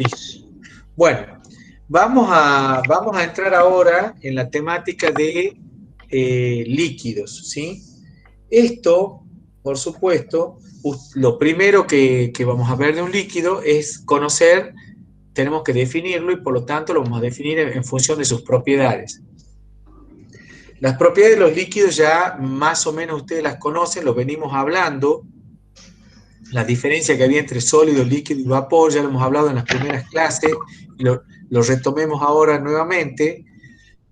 Listo. Bueno, vamos a entrar ahora en la temática de líquidos, ¿sí? Esto, por supuesto, lo primero que vamos a ver de un líquido es conocer, tenemos que definirlo y por lo tanto lo vamos a definir en función de sus propiedades. Las propiedades de los líquidos ya más o menos ustedes las conocen, los venimos hablando. La diferencia que había entre sólido, líquido y vapor, ya lo hemos hablado en las primeras clases, y lo retomemos ahora nuevamente.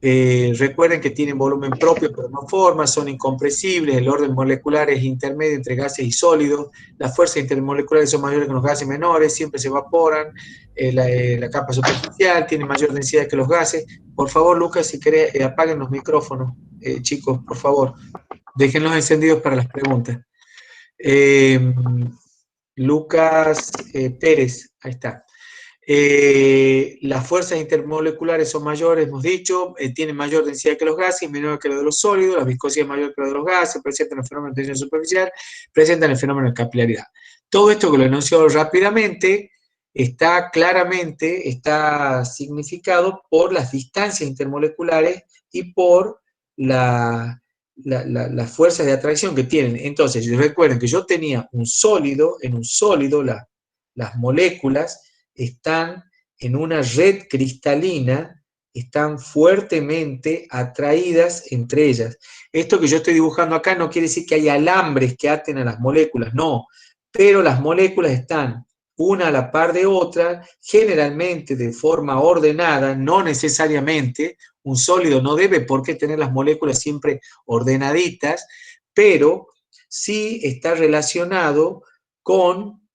Recuerden que tienen volumen propio pero no forma, son incompresibles, el orden molecular es intermedio entre gases y sólidos, las fuerzas intermoleculares son mayores que los gases menores, siempre se evaporan, la capa superficial tiene mayor densidad que los gases. Por favor, Lucas, si querés, apaguen los micrófonos, chicos, por favor, déjenlos encendidos para las preguntas. Lucas Pérez, ahí está. Las fuerzas intermoleculares son mayores, hemos dicho, tienen mayor densidad que los gases, menor que lo de los sólidos, la viscosidad es mayor que lo de los gases, presentan el fenómeno de tensión superficial, presentan el fenómeno de capilaridad. Todo esto que lo enunció rápidamente está significado por las distancias intermoleculares y por las fuerzas de atracción que tienen. Entonces, recuerden que yo tenía un sólido, en un sólido las moléculas están en una red cristalina, están fuertemente atraídas entre ellas. Esto que yo estoy dibujando acá no quiere decir que hay alambres que aten a las moléculas, no, pero las moléculas están una a la par de otra, generalmente de forma ordenada, no necesariamente, un sólido no debe por qué tener las moléculas siempre ordenaditas, pero sí está relacionado con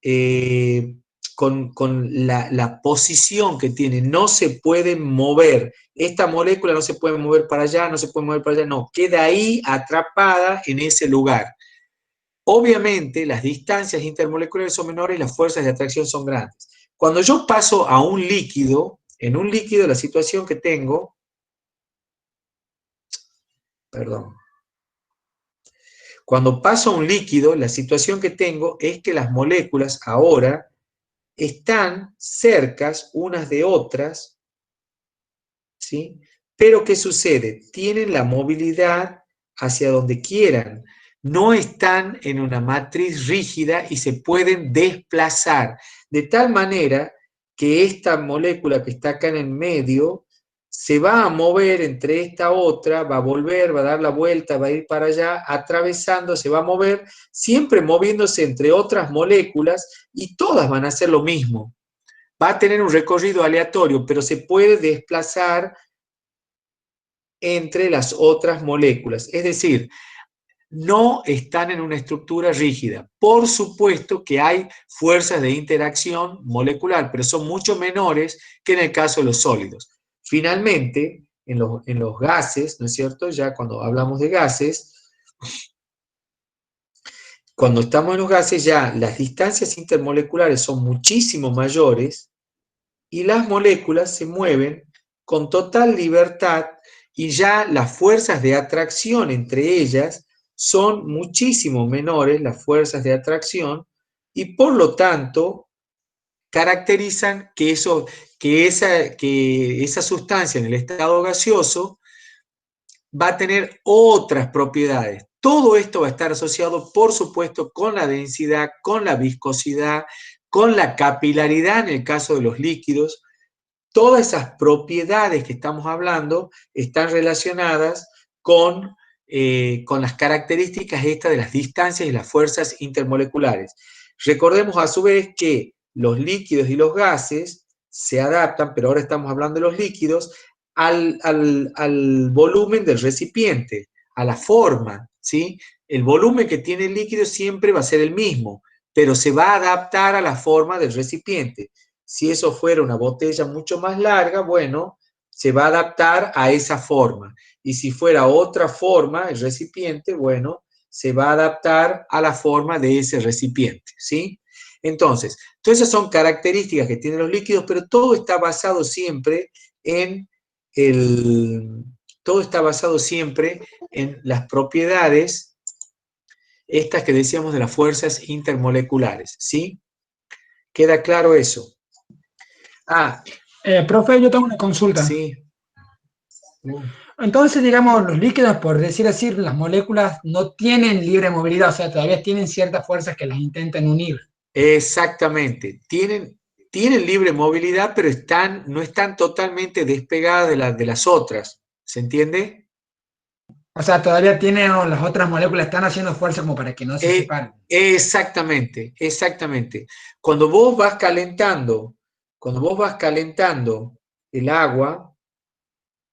la posición que tiene, no se puede mover, esta molécula no se puede mover para allá, no se puede mover para allá, no, queda ahí atrapada en ese lugar. Obviamente las distancias intermoleculares son menores y las fuerzas de atracción son grandes. Cuando yo paso a un líquido, en un líquido la situación que tengo, perdón, cuando paso a un líquido, la situación que tengo es que las moléculas ahora están cercas unas de otras, ¿sí? Pero ¿qué sucede? Tienen la movilidad hacia donde quieran, no están en una matriz rígida y se pueden desplazar, de tal manera que esta molécula que está acá en el medio se va a mover entre esta otra, va a volver, va a dar la vuelta, va a ir para allá, atravesando, se va a mover, siempre moviéndose entre otras moléculas y todas van a hacer lo mismo. Va a tener un recorrido aleatorio, pero se puede desplazar entre las otras moléculas. Es decir, no están en una estructura rígida. Por supuesto que hay fuerzas de interacción molecular, pero son mucho menores que en el caso de los sólidos. Finalmente, en los gases, ¿no es cierto? Ya cuando hablamos de gases, cuando estamos en los gases ya las distancias intermoleculares son muchísimo mayores y las moléculas se mueven con total libertad y ya las fuerzas de atracción entre ellas son muchísimo menores, las fuerzas de atracción, y por lo tanto caracterizan que esa sustancia en el estado gaseoso va a tener otras propiedades. Todo esto va a estar asociado, por supuesto, con la densidad, con la viscosidad, con la capilaridad en el caso de los líquidos. Todas esas propiedades que estamos hablando están relacionadas con las características estas de las distancias y las fuerzas intermoleculares. Recordemos a su vez que los líquidos y los gases se adaptan, pero ahora estamos hablando de los líquidos, al volumen del recipiente, a la forma, ¿sí? El volumen que tiene el líquido siempre va a ser el mismo, pero se va a adaptar a la forma del recipiente. Si eso fuera una botella mucho más larga, bueno, se va a adaptar a esa forma. Y si fuera otra forma, el recipiente, bueno, se va a adaptar a la forma de ese recipiente, ¿sí? Entonces, todas esas son características que tienen los líquidos, pero todo está basado siempre en todo está basado siempre en las propiedades estas que decíamos de las fuerzas intermoleculares, ¿sí? ¿Queda claro eso? Ah, Profe, yo tengo una consulta. sí. Entonces, digamos, los líquidos, por decir así, las moléculas no tienen libre movilidad, o sea, todavía tienen ciertas fuerzas que las intentan unir. Exactamente. Tienen libre movilidad, pero no están totalmente despegadas de las otras. ¿Se entiende? O sea, todavía tienen, o las otras moléculas están haciendo fuerza como para que no se separen. Exactamente, exactamente. Cuando vos vas calentando el agua,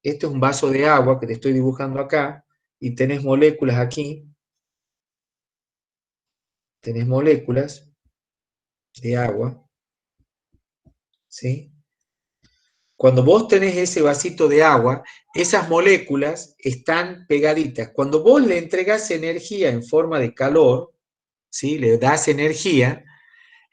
este es un vaso de agua que te estoy dibujando acá, y tenés moléculas de agua, ¿sí? Cuando vos tenés ese vasito de agua, esas moléculas están pegaditas. Cuando vos le entregás energía en forma de calor, ¿sí? Le das energía,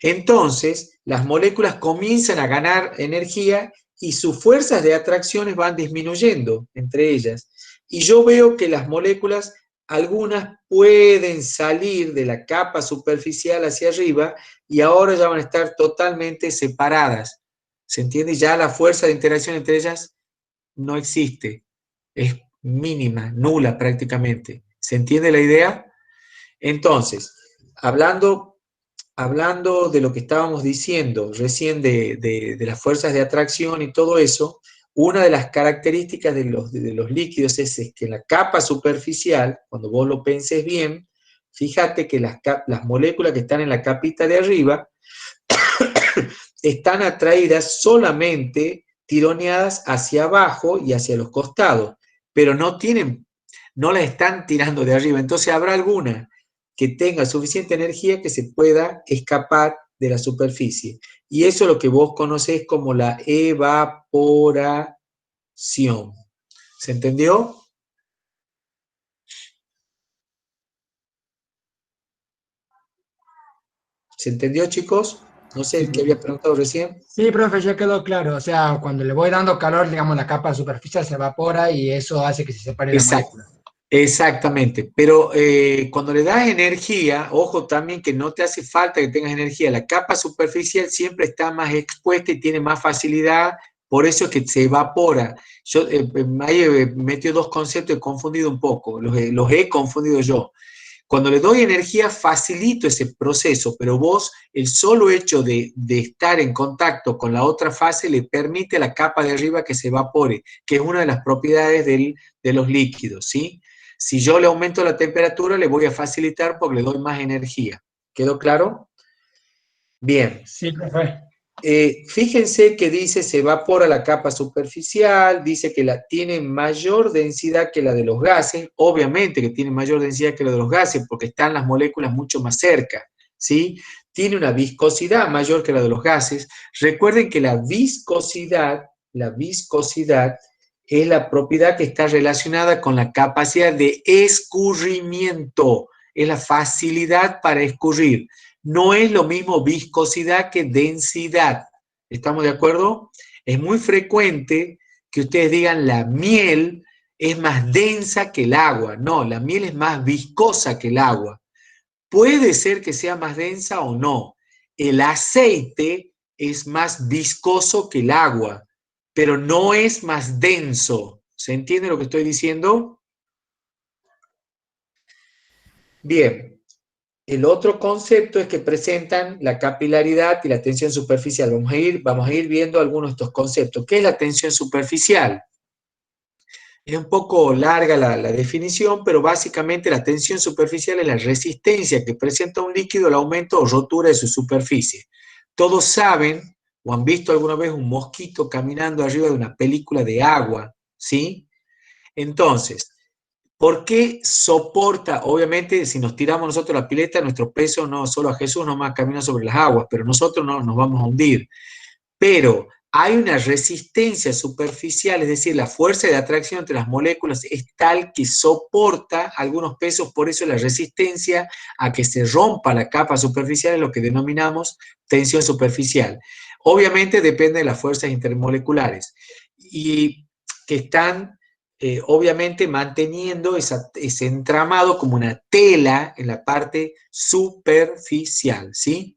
entonces las moléculas comienzan a ganar energía y sus fuerzas de atracciones van disminuyendo entre ellas. Y yo veo que las moléculas, algunas pueden salir de la capa superficial hacia arriba y ahora ya van a estar totalmente separadas. ¿Se entiende? Ya la fuerza de interacción entre ellas no existe. Es mínima, nula prácticamente. ¿Se entiende la idea? Entonces, hablando de lo que estábamos diciendo recién de las fuerzas de atracción y todo eso, una de las características de los líquidos es que en la capa superficial, cuando vos lo penses bien, fíjate que las moléculas que están en la capita de arriba están atraídas solamente tironeadas hacia abajo y hacia los costados, pero no la están tirando de arriba. Entonces habrá alguna que tenga suficiente energía que se pueda escapar de la superficie. Y eso es lo que vos conocés como la evaporación. ¿Se entendió? ¿Se entendió, chicos? No sé Sí, el que había preguntado recién. sí, profe, ya quedó claro. O sea, cuando le voy dando calor, digamos, la capa superficial se evapora y eso hace que se separe la Exacto. molécula. Exactamente, pero cuando le das energía, ojo también que no te hace falta que tengas energía, la capa superficial siempre está más expuesta y tiene más facilidad, por eso es que se evapora. Yo ahí he metido dos conceptos, he confundido un poco, los he confundido yo. Cuando le doy energía, facilito ese proceso, pero vos, el solo hecho de estar en contacto con la otra fase le permite a la capa de arriba que se evapore, que es una de las propiedades de los líquidos, ¿sí? Si yo le aumento la temperatura, le voy a facilitar porque le doy más energía. ¿Quedó claro? Bien. Sí, profe. Fíjense que dice se evapora la capa superficial, dice que tiene mayor densidad que la de los gases, obviamente que tiene mayor densidad que la de los gases porque están las moléculas mucho más cerca, ¿sí? Tiene una viscosidad mayor que la de los gases. Recuerden que la viscosidad es la propiedad que está relacionada con la capacidad de escurrimiento, es la facilidad para escurrir. No es lo mismo viscosidad que densidad. ¿Estamos de acuerdo? Es muy frecuente que ustedes digan la miel es más densa que el agua. No, la miel es más viscosa que el agua. Puede ser que sea más densa o no. El aceite es más viscoso que el agua, pero no es más denso. ¿Se entiende lo que estoy diciendo? Bien. El otro concepto es que presentan la capilaridad y la tensión superficial. Vamos a ir viendo algunos de estos conceptos. ¿Qué es la tensión superficial? Es un poco larga la definición, pero básicamente la tensión superficial es la resistencia que presenta un líquido al aumento o rotura de su superficie. Todos saben o han visto alguna vez un mosquito caminando arriba de una película de agua, ¿sí? Entonces, ¿por qué soporta? Obviamente, si nos tiramos nosotros la pileta, nuestro peso no solo a Jesús nomás camina sobre las aguas, pero nosotros no nos vamos a hundir. Pero hay una resistencia superficial, es decir, la fuerza de atracción entre las moléculas es tal que soporta algunos pesos, por eso la resistencia a que se rompa la capa superficial es lo que denominamos tensión superficial. Obviamente depende de las fuerzas intermoleculares y que están obviamente manteniendo ese entramado como una tela en la parte superficial, ¿sí?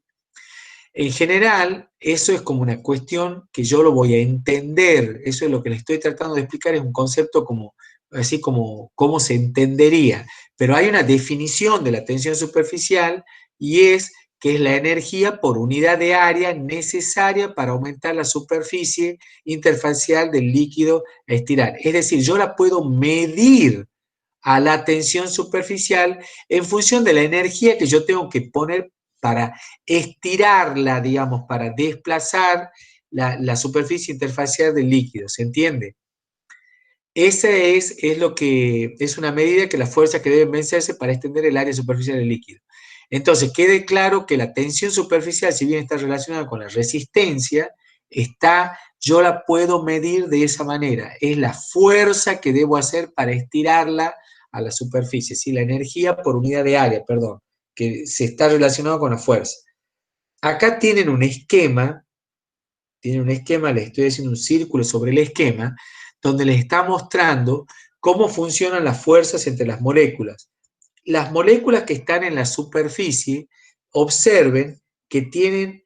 En general, eso es como una cuestión que yo lo voy a entender, eso es lo que le estoy tratando de explicar, es un concepto como, así como cómo se entendería, pero hay una definición de la tensión superficial y es que es la energía por unidad de área necesaria para aumentar la superficie interfacial del líquido a estirar. Es decir, yo la puedo medir a la tensión superficial en función de la energía que yo tengo que poner para estirarla, digamos, para desplazar la superficie interfacial del líquido, ¿se entiende? Esa es lo que es una medida que las fuerzas que deben vencerse para extender el área superficial del líquido. Entonces, quede claro que la tensión superficial, si bien está relacionada con la resistencia, yo la puedo medir de esa manera. Es la fuerza que debo hacer para estirarla a la superficie, ¿sí? La energía por unidad de área, perdón, que se está relacionado con la fuerza. Acá tienen un esquema, les estoy haciendo un círculo sobre el esquema, donde les está mostrando cómo funcionan las fuerzas entre las moléculas. Las moléculas que están en la superficie, observen que tienen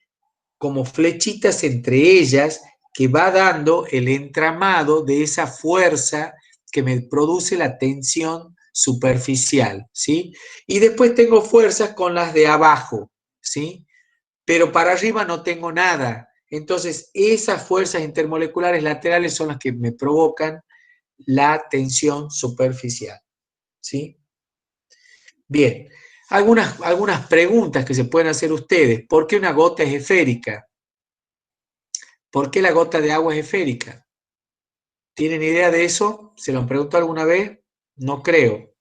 como flechitas entre ellas que va dando el entramado de esa fuerza que me produce la tensión superficial, ¿sí? Y después tengo fuerzas con las de abajo, ¿sí? Pero para arriba no tengo nada. Entonces, esas fuerzas intermoleculares laterales son las que me provocan la tensión superficial, ¿sí? Bien, algunas preguntas que se pueden hacer ustedes. ¿Por qué una gota es esférica? ¿Por qué la gota de agua es esférica? ¿Tienen idea de eso? ¿Se lo han preguntado alguna vez? No creo.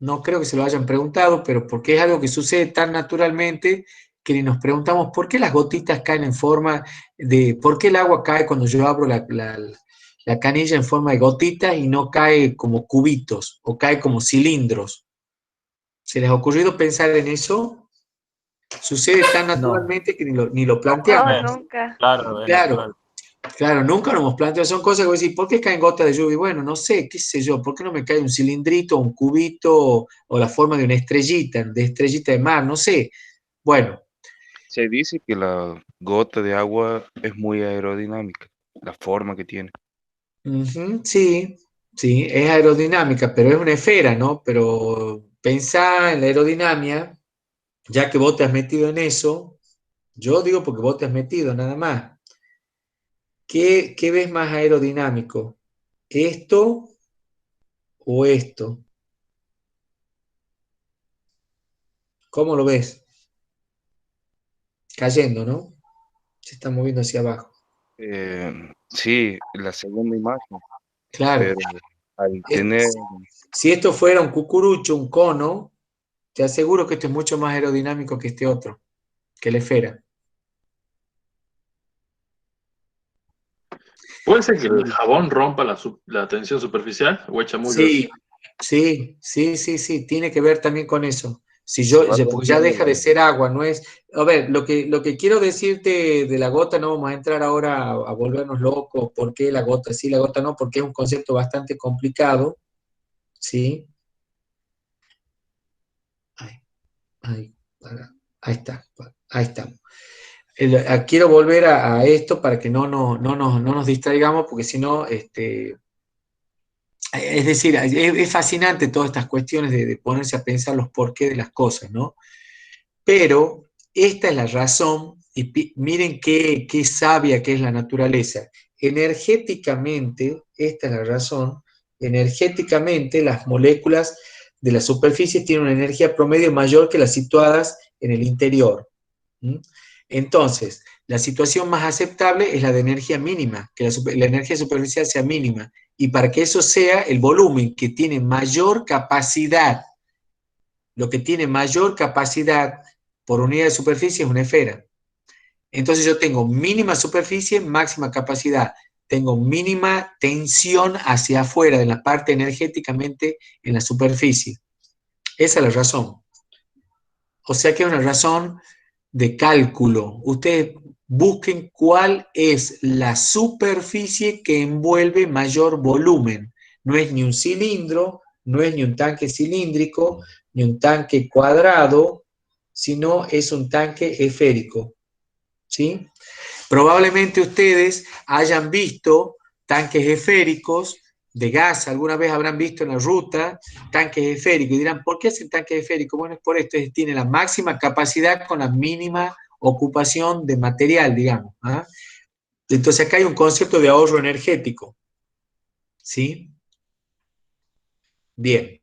No creo que se lo hayan preguntado, pero porque es algo que sucede tan naturalmente que ni nos preguntamos por qué las gotitas caen en forma de, por qué el agua cae cuando yo abro la canilla en forma de gotitas y no cae como cubitos o cae como cilindros. ¿Se les ha ocurrido pensar en eso? Sucede tan No. naturalmente que ni lo No, planteamos. nunca. Claro, es Claro, natural. claro, nunca nos hemos planteado. Son cosas que vos decís, ¿por qué caen gotas de lluvia? Bueno, no sé, qué sé yo, ¿por qué no me cae un cilindrito, un cubito o la forma de una estrellita de mar? No sé. Bueno, Se dice que la gota de agua es muy aerodinámica, la forma que tiene. sí, sí, es aerodinámica, pero es una esfera, ¿no? Pero pensá en la aerodinámica, ya que vos te has metido en eso, yo digo porque vos te has metido nada más. ¿Qué ves más aerodinámico? ¿Esto o esto? ¿Cómo lo ves? Cayendo, ¿no? Se está moviendo hacia abajo. Sí, la segunda imagen, Claro. pero al Es- tener, si esto fuera un cucurucho, un cono, te aseguro que esto es mucho más aerodinámico que este otro, que la esfera. ¿Puede ser que el jabón rompa la tensión superficial o echa muy Sí, velocidad? sí, tiene que ver también con eso. Si se yo, va porque ya deja rompiendo. de ser agua, no es. A ver, lo que quiero decirte de la gota, no vamos a entrar ahora a volvernos locos, por qué la gota sí, la gota no, porque es un concepto bastante complicado, ¿sí? Ahí, ahí, ahí está, ahí estamos. Quiero volver a esto para que no nos distraigamos, porque si no, es decir, es fascinante todas estas cuestiones de ponerse a pensar los porqués de las cosas, ¿no? Pero esta es la razón, y miren qué sabia que es la naturaleza. Energéticamente, esta es la razón, energéticamente las moléculas de la superficie tienen una energía promedio mayor que las situadas en el interior. ¿Mm? Entonces, la situación más aceptable es la de energía mínima, que la energía superficial sea mínima. Y para que eso sea, el volumen que tiene mayor capacidad, lo que tiene mayor capacidad por unidad de superficie es una esfera. Entonces yo tengo mínima superficie, máxima capacidad. Tengo mínima tensión hacia afuera, de la parte energéticamente en la superficie. Esa es la razón. O sea que es una razón de cálculo. Ustedes busquen cuál es la superficie que envuelve mayor volumen. No es ni un cilindro, no es ni un tanque cilíndrico, ni un tanque cuadrado, sino es un tanque esférico. ¿sí? Probablemente ustedes hayan visto tanques esféricos de gas, alguna vez habrán visto en la ruta tanques esféricos y dirán, ¿por qué hacen tanques esféricos? Bueno, es por esto, tiene la máxima capacidad con la mínima ocupación de material, digamos. ¿Ah? Entonces acá hay un concepto de ahorro energético, ¿sí? Bien,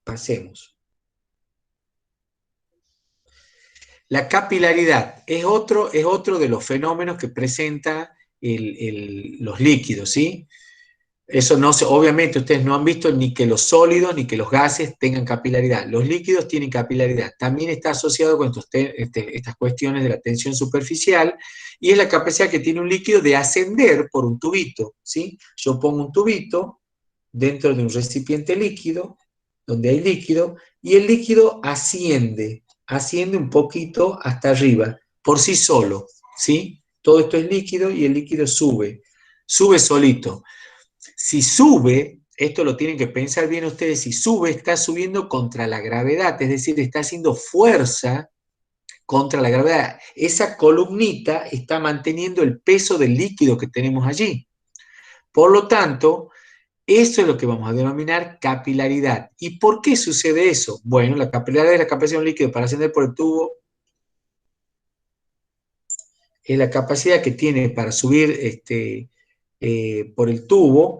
pasemos. La capilaridad es otro de los fenómenos que presenta los líquidos, ¿sí? Eso no se, obviamente ustedes no han visto ni que los sólidos ni que los gases tengan capilaridad. Los líquidos tienen capilaridad. También está asociado con estas cuestiones de la tensión superficial y es la capacidad que tiene un líquido de ascender por un tubito, ¿sí? Yo pongo un tubito dentro de un recipiente líquido, donde hay líquido, y el líquido asciende un poquito hasta arriba, por sí solo, ¿sí? Todo esto es líquido y el líquido sube solito. Si sube, esto lo tienen que pensar bien ustedes, si sube, está subiendo contra la gravedad, es decir, está haciendo fuerza contra la gravedad. Esa columnita está manteniendo el peso del líquido que tenemos allí. Por lo tanto, eso es lo que vamos a denominar capilaridad. ¿Y por qué sucede eso? Bueno, la capilaridad es la capacidad de un líquido para ascender por el tubo, es la capacidad que tiene para subir por el tubo,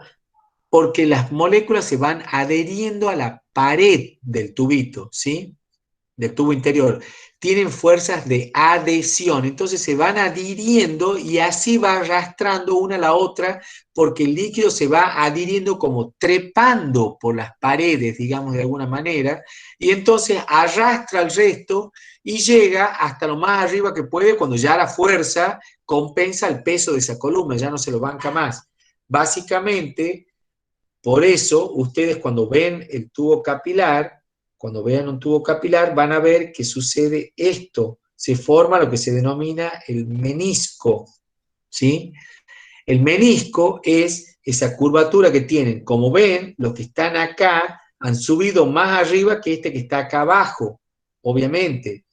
porque las moléculas se van adheriendo a la pared del tubito, ¿sí? Del tubo interior. Tienen fuerzas de adhesión, entonces se van adhiriendo y así va arrastrando una a la otra, porque el líquido se va adhiriendo como trepando por las paredes, digamos de alguna manera, y entonces arrastra el resto y llega hasta lo más arriba que puede cuando ya la fuerza compensa el peso de esa columna, ya no se lo banca más. Básicamente, por eso ustedes cuando ven el tubo capilar, cuando vean un tubo capilar, van a ver que sucede esto, se forma lo que se denomina el menisco, ¿sí? El menisco es esa curvatura que tienen. Como ven, los que están acá han subido más arriba que este que está acá abajo, obviamente,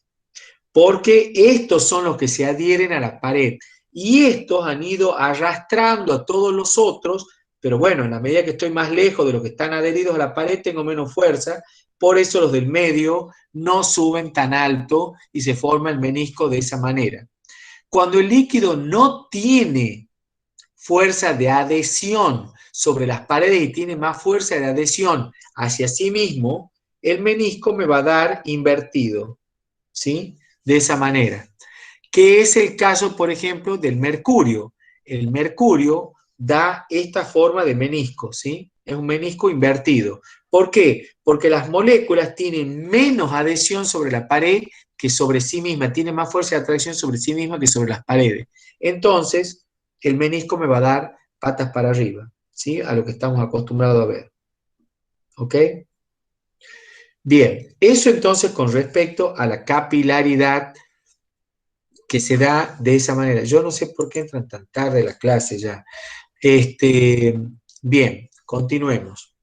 porque estos son los que se adhieren a la pared y estos han ido arrastrando a todos los otros, pero bueno, en la medida que estoy más lejos de los que están adheridos a la pared tengo menos fuerza, por eso los del medio no suben tan alto y se forma el menisco de esa manera. Cuando el líquido no tiene fuerza de adhesión sobre las paredes y tiene más fuerza de adhesión hacia sí mismo, el menisco me va a dar invertido, ¿sí? De esa manera. ¿Qué es el caso, por ejemplo, del mercurio? El mercurio da esta forma de menisco, ¿sí? Es un menisco invertido. ¿Por qué? Porque las moléculas tienen menos adhesión sobre la pared que sobre sí misma, tienen más fuerza de atracción sobre sí misma que sobre las paredes. Entonces, el menisco me va a dar patas para arriba, ¿sí? A lo que estamos acostumbrados a ver. ¿Ok? Bien, eso entonces con respecto a la capilaridad que se da de esa manera. Yo no sé por qué entran tan tarde a la clase ya. Bien, continuemos.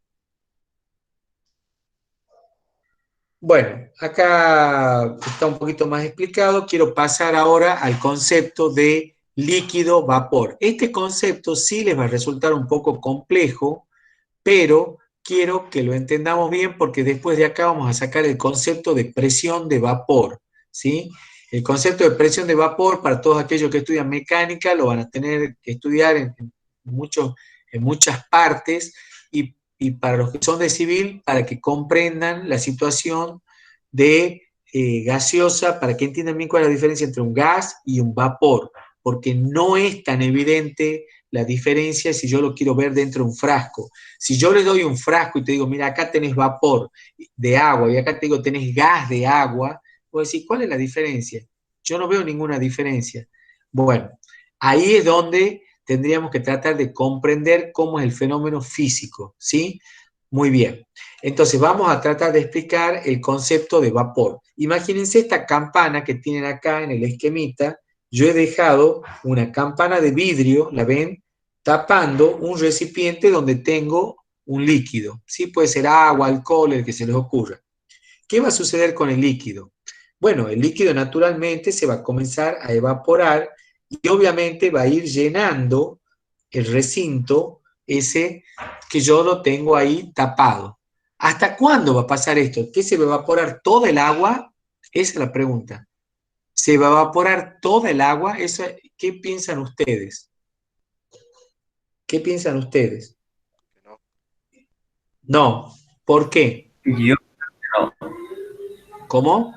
Bueno, acá está un poquito más explicado. Quiero pasar ahora al concepto de líquido-vapor. Este concepto sí les va a resultar un poco complejo, pero quiero que lo entendamos bien porque después de acá vamos a sacar el concepto de presión de vapor, ¿sí? El concepto de presión de vapor, para todos aquellos que estudian mecánica, lo van a tener que estudiar en muchas partes, y para los que son de civil, para que comprendan la situación de gaseosa, para que entiendan bien cuál es la diferencia entre un gas y un vapor, porque no es tan evidente la diferencia si yo lo quiero ver dentro de un frasco. Si yo le doy un frasco y te digo, mira, acá tenés vapor de agua y acá te digo, tenés gas de agua, vos decís, ¿cuál es la diferencia? Yo no veo ninguna diferencia. Bueno, ahí es donde tendríamos que tratar de comprender cómo es el fenómeno físico, ¿sí? Muy bien. Entonces vamos a tratar de explicar el concepto de vapor. Imagínense esta campana que tienen acá en el esquemita. Yo he dejado una campana de vidrio, ¿la ven? Tapando un recipiente donde tengo un líquido, ¿sí? Puede ser agua, alcohol, el que se les ocurra. ¿Qué va a suceder con el líquido? Bueno, el líquido naturalmente se va a comenzar a evaporar y obviamente va a ir llenando el recinto ese que yo lo tengo ahí tapado. ¿Hasta cuándo va a pasar esto? ¿Qué se va a evaporar todo el agua? Esa es la pregunta. ¿Se va a evaporar toda el agua? Eso, ¿qué piensan ustedes? ¿Qué piensan ustedes? No. No. ¿Por qué? Yo no. ¿Cómo?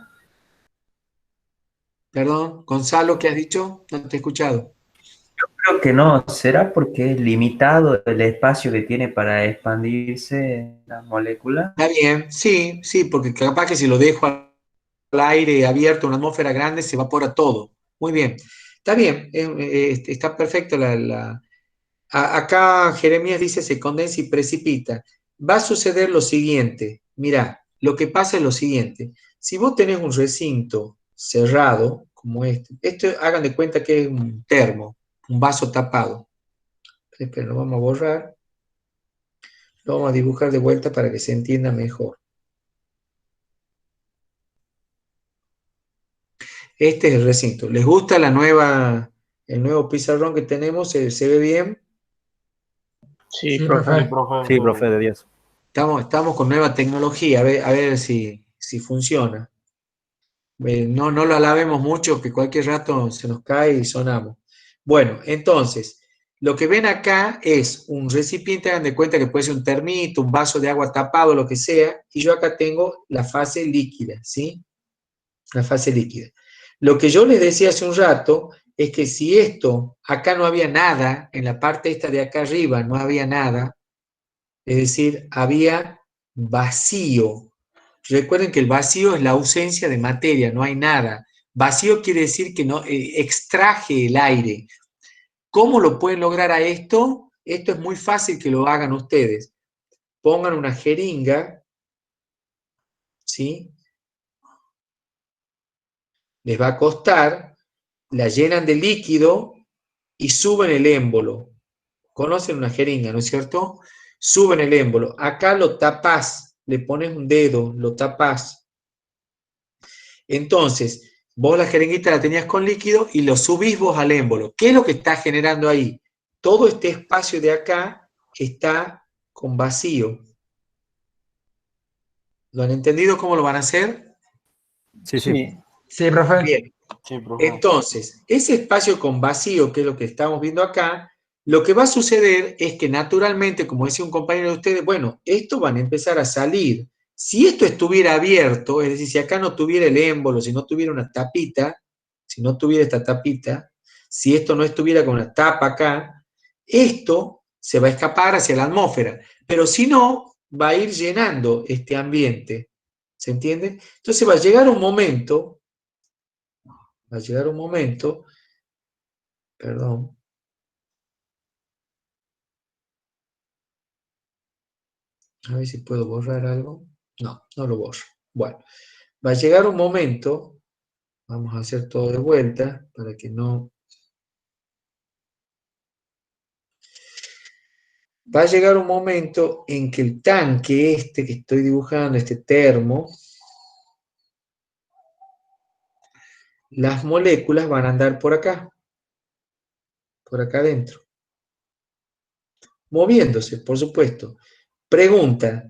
Perdón, Gonzalo, ¿qué has dicho? No te he escuchado. Creo que no. ¿Será porque es limitado el espacio que tiene para expandirse la molécula? Está bien, sí, sí, porque capaz que si lo dejo al aire abierto, una atmósfera grande, se evapora todo. Muy bien. Está bien, está perfecto acá Jeremías dice se condensa y precipita. Va a suceder lo siguiente. Mirá, lo que pasa es lo siguiente. Si vos tenés un recinto cerrado, como este, esto hagan de cuenta que es un termo, un vaso tapado. Espera, lo vamos a borrar. Lo vamos a dibujar de vuelta para que se entienda mejor. Este es el recinto. ¿Les gusta el nuevo pizarrón que tenemos? ¿Se ve bien? Sí, Sí, profe. profe. Sí, profe, de 10. Estamos con nueva tecnología, a ver si funciona. No lo alabemos mucho, que cualquier rato se nos cae y sonamos. Bueno, entonces, lo que ven acá es un recipiente, hagan de cuenta que puede ser un termito, un vaso de agua tapado, lo que sea, y yo acá tengo la fase líquida, ¿sí? La fase líquida. Lo que yo les decía hace un rato es que si esto, acá no había nada, en la parte esta de acá arriba no había nada, es decir, había vacío. Recuerden que el vacío es la ausencia de materia, no hay nada. Vacío quiere decir que no extraje el aire. ¿Cómo lo pueden lograr a esto? Esto es muy fácil que lo hagan ustedes. Pongan una jeringa, ¿sí? Les va a costar, la llenan de líquido y suben el émbolo. Conocen una jeringa, ¿no es cierto? Suben el émbolo. Acá lo tapás, le pones un dedo, lo tapás. Entonces, vos la jeringuita la tenías con líquido y lo subís vos al émbolo. ¿Qué es lo que está generando ahí? Todo este espacio de acá está con vacío. ¿Lo han entendido cómo lo van a hacer? Sí, sí. Sí, profe. Bien. Sí, profe. Entonces, ese espacio con vacío, que es lo que estamos viendo acá, lo que va a suceder es que naturalmente, como decía un compañero de ustedes, bueno, esto van a empezar a salir. Si esto estuviera abierto, es decir, si acá no tuviera el émbolo, si no tuviera una tapita, si no tuviera esta tapita, si esto no estuviera con una tapa acá, esto se va a escapar hacia la atmósfera. Pero si no, va a ir llenando este ambiente. ¿Se entiende? Entonces va a llegar un momento, perdón, a ver si puedo borrar algo. No, no lo borro. Bueno, va a llegar un momento, vamos a hacer todo de vuelta para que no... Va a llegar un momento en que el tanque este que estoy dibujando, este termo, las moléculas van a andar por acá adentro, moviéndose, por supuesto. Pregunta,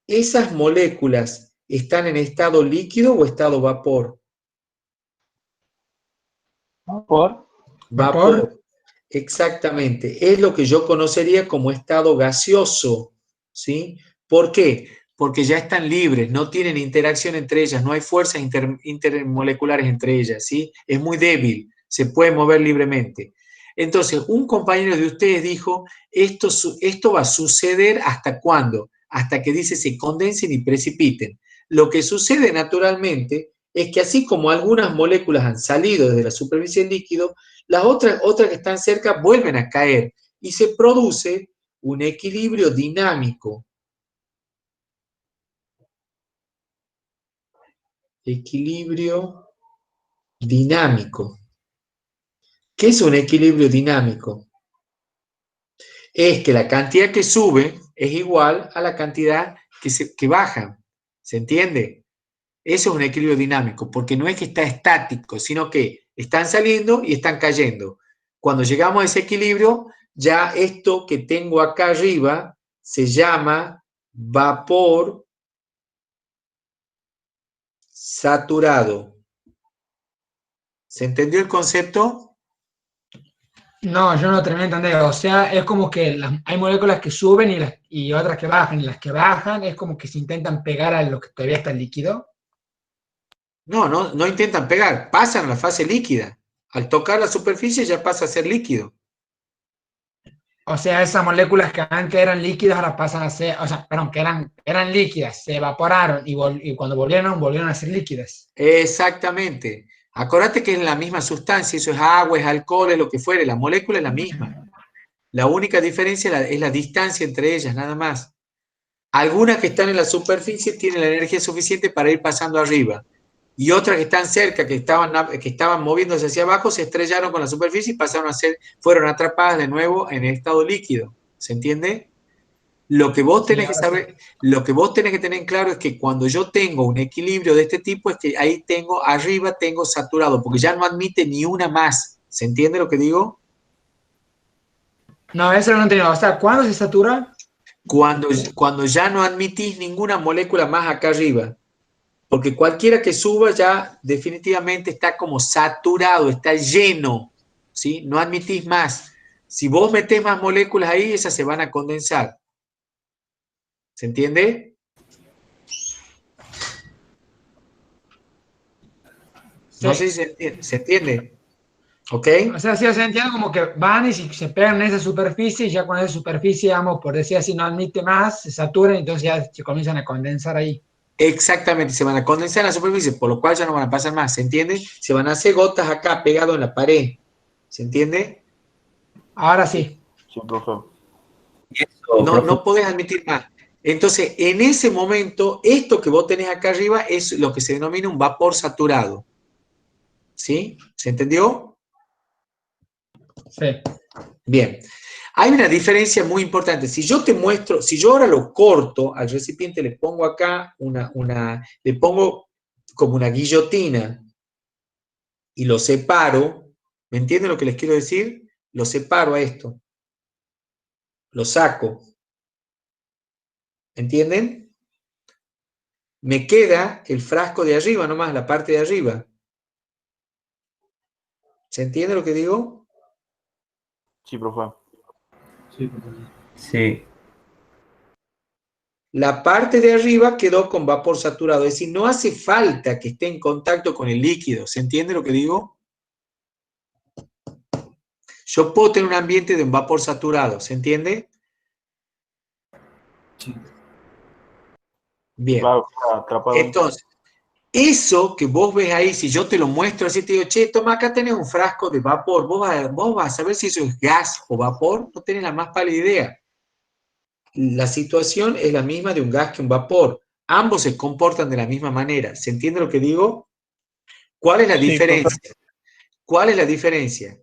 ¿esas moléculas están en estado líquido o estado vapor? ¿Por? Vapor. Exactamente. Es lo que yo conocería como estado gaseoso, ¿sí? ¿Por qué? Porque ya están libres, no tienen interacción entre ellas, no hay fuerzas intermoleculares entre ellas, ¿sí? Es muy débil, se puede mover libremente. Entonces, un compañero de ustedes dijo, esto va a suceder ¿hasta cuándo? Hasta que dice se condensen y precipiten. Lo que sucede naturalmente es que así como algunas moléculas han salido desde la superficie del líquido, las otras que están cerca vuelven a caer y se produce un equilibrio dinámico. Equilibrio dinámico. ¿Qué es un equilibrio dinámico? Es que la cantidad que sube es igual a la cantidad que baja. ¿Se entiende? Eso es un equilibrio dinámico, porque no es que está estático, sino que están saliendo y están cayendo. Cuando llegamos a ese equilibrio, ya esto que tengo acá arriba se llama vapor saturado. ¿Se entendió el concepto? No, yo no terminé de entender. O sea, es como que hay moléculas que suben y otras que bajan. Y las que bajan es como que se intentan pegar a lo que todavía está líquido. No intentan pegar, pasan a la fase líquida. Al tocar la superficie ya pasa a ser líquido. O sea, esas moléculas que antes eran líquidas ahora pasan a ser, o sea, perdón, que eran líquidas, se evaporaron y cuando volvieron a ser líquidas. Exactamente. Acordate que es la misma sustancia, eso es agua, es alcohol, es lo que fuere, la molécula es la misma. La única diferencia es la distancia entre ellas, nada más. Algunas que están en la superficie tienen la energía suficiente para ir pasando arriba. Y otras que están cerca, que estaban moviéndose hacia abajo, se estrellaron con la superficie y fueron atrapadas de nuevo en el estado líquido. ¿Se entiende? Lo que vos tenés que saber, lo que vos tenés que tener en claro es que cuando yo tengo un equilibrio de este tipo, es que ahí arriba tengo saturado, porque ya no admite ni una más. ¿Se entiende lo que digo? No, eso no lo entiendo. O sea, ¿cuándo se satura? Cuando ya no admitís ninguna molécula más acá arriba. Porque cualquiera que suba ya definitivamente está como saturado, está lleno, ¿sí? No admitís más. Si vos metés más moléculas ahí, esas se van a condensar. ¿Se entiende? Sí. No sé si se entiende. ¿Ok? O sea, sí, o sea, entiendo como que van y se pegan en esa superficie y ya con esa superficie, digamos, por decir así, no admite más, se saturan y entonces ya se comienzan a condensar ahí. Exactamente, se van a condensar en la superficie, por lo cual ya no van a pasar más, ¿se entiende? Se van a hacer gotas acá pegado en la pared, ¿se entiende? Ahora sí. Sí, profe. No podés admitir más. Entonces, en ese momento, esto que vos tenés acá arriba es lo que se denomina un vapor saturado. ¿Sí? ¿Se entendió? Sí. Bien. Hay una diferencia muy importante. Si yo te muestro, si yo ahora lo corto al recipiente, le pongo acá le pongo como una guillotina y lo separo, ¿me entienden lo que les quiero decir? Lo separo a esto. Lo saco. ¿Entienden? Me queda el frasco de arriba nomás, la parte de arriba. ¿Se entiende lo que digo? Sí, profe. Sí. La parte de arriba quedó con vapor saturado, es decir, no hace falta que esté en contacto con el líquido. ¿Se entiende lo que digo? Yo puedo tener un ambiente de un vapor saturado, ¿se entiende? Sí. Bien. Claro, atrapado. Entonces, eso que vos ves ahí, si yo te lo muestro así, te digo, che, toma, acá tenés un frasco de vapor, vos vas a saber si eso es gas o vapor, no tenés la más pálida idea. La situación es la misma de un gas que un vapor. Ambos se comportan de la misma manera. ¿Se entiende lo que digo? ¿Cuál es la diferencia? ¿Cuál es la diferencia?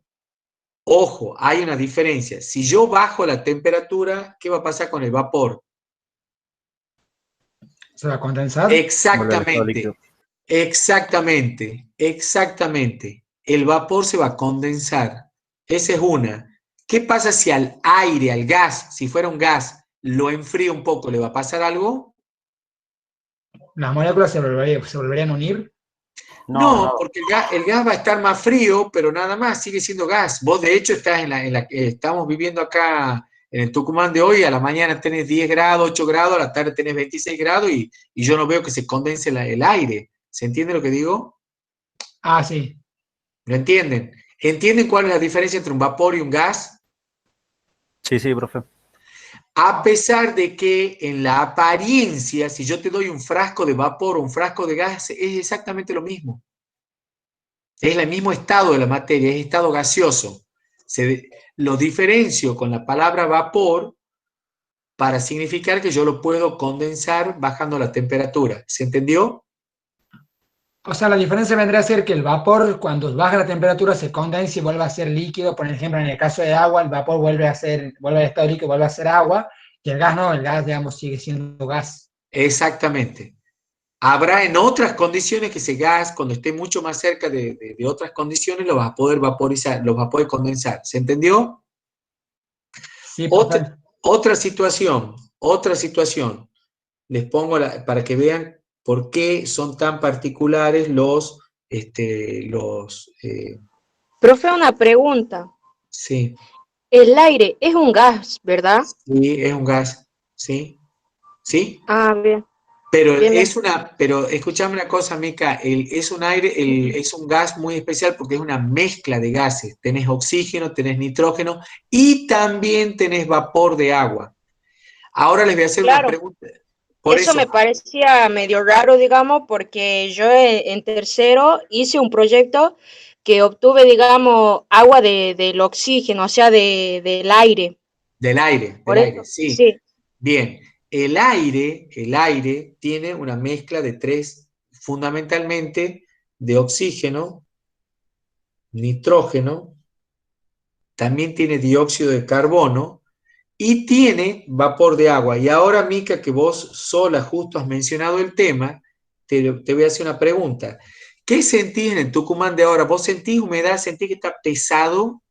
Ojo, hay una diferencia. Si yo bajo la temperatura, ¿qué va a pasar con el vapor? ¿Se va a condensar? Exactamente, exactamente. El vapor se va a condensar. Esa es una. ¿Qué pasa si al aire, al gas, si fuera un gas, lo enfría un poco, le va a pasar algo? ¿Las moléculas se volverían a unir? No, porque el gas va a estar más frío, pero nada más, sigue siendo gas. Vos, de hecho, estás estamos viviendo acá en el Tucumán de hoy, a la mañana tenés 10 grados, 8 grados, a la tarde tenés 26 grados y yo no veo que se condense el aire. ¿Se entiende lo que digo? Ah, sí. ¿Lo entienden? ¿Entienden cuál es la diferencia entre un vapor y un gas? Sí, sí, profe. A pesar de que en la apariencia, si yo te doy un frasco de vapor o un frasco de gas, es exactamente lo mismo. Es el mismo estado de la materia, es estado gaseoso. Lo diferencio con la palabra vapor para significar que yo lo puedo condensar bajando la temperatura. ¿Se entendió? O sea, la diferencia vendría a ser que el vapor, cuando baja la temperatura, se condensa y vuelve a ser líquido. Por ejemplo, en el caso de agua, el vapor vuelve al estado líquido, vuelve a ser agua. Y el gas no, el gas, digamos, sigue siendo gas. Exactamente. Habrá en otras condiciones que ese gas, cuando esté mucho más cerca de otras condiciones, lo vas a poder vaporizar, lo vas a poder condensar. ¿Se entendió? Sí, profe. Otra situación. Les pongo para que vean por qué son tan particulares Profe, una pregunta. sí, El aire es un gas, ¿verdad? sí, es un gas, ¿sí? ¿Sí? Ah, bien, Pero bien, bien. pero escúchame una cosa, Mica, es un aire, es un gas muy especial porque es una mezcla de gases. Tenés oxígeno, tenés nitrógeno y también tenés vapor de agua. Ahora les voy a hacer una Claro, pregunta. Por eso eso, me parecía medio raro, digamos, porque yo en tercero hice un proyecto que obtuve, digamos, agua del oxígeno, o sea, del aire. del Por aire, eso, sí. sí, Bien, el aire tiene una mezcla de tres, fundamentalmente de oxígeno, nitrógeno, también tiene dióxido de carbono y tiene vapor de agua. Y ahora, Mica, que vos sola justo has mencionado el tema, te voy a hacer una pregunta. ¿Qué sentís en el Tucumán de ahora? ¿Vos sentís humedad? ¿Sentís que está pesado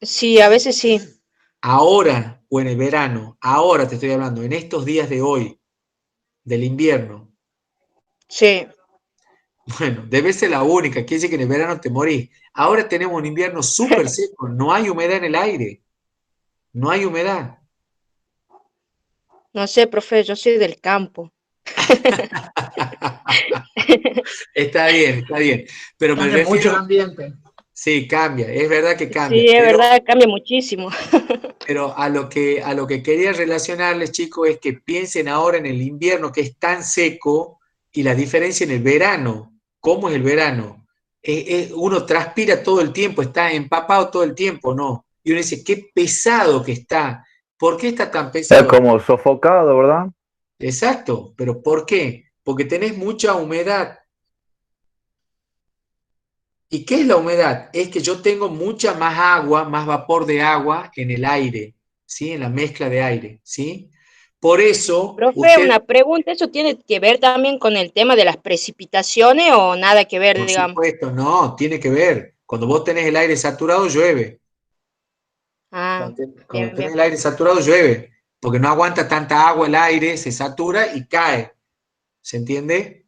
sí, a veces sí, ahora o en el verano? Ahora te estoy hablando, en estos días de hoy, del invierno. sí. Bueno, debe ser la única, quiere decir que en el verano te morís. Ahora tenemos un invierno súper seco, no hay humedad en el aire, no hay humedad. No sé, profe, yo soy del campo. Está bien, pero me Cambia mucho el refiero, ambiente. sí, cambia, es verdad que Sí, cambia, es verdad, cambia muchísimo. pero a lo que quería relacionarles, chicos, es que piensen ahora en el invierno que es tan seco y la diferencia en el verano. ¿Cómo es el verano? Uno transpira todo el tiempo, está empapado todo el tiempo, ¿no? Y uno dice, qué pesado que está. ¿Por qué está tan Es pesado? como sofocado, ¿verdad? Exacto, pero ¿por qué? Porque tenés mucha humedad. ¿Y qué es la humedad? Es que yo tengo mucha más agua, más vapor de agua en el aire, ¿sí? En la mezcla de aire, ¿sí? Por eso, Profe, una pregunta, ¿eso tiene que ver también con el tema de las precipitaciones o nada que ver, por digamos? supuesto, no, tiene que ver. Cuando vos tenés el aire saturado, llueve. Ah, Cuando bien, tenés bien. el aire saturado, llueve. Porque no aguanta tanta agua el aire, se satura y cae. ¿Se entiende?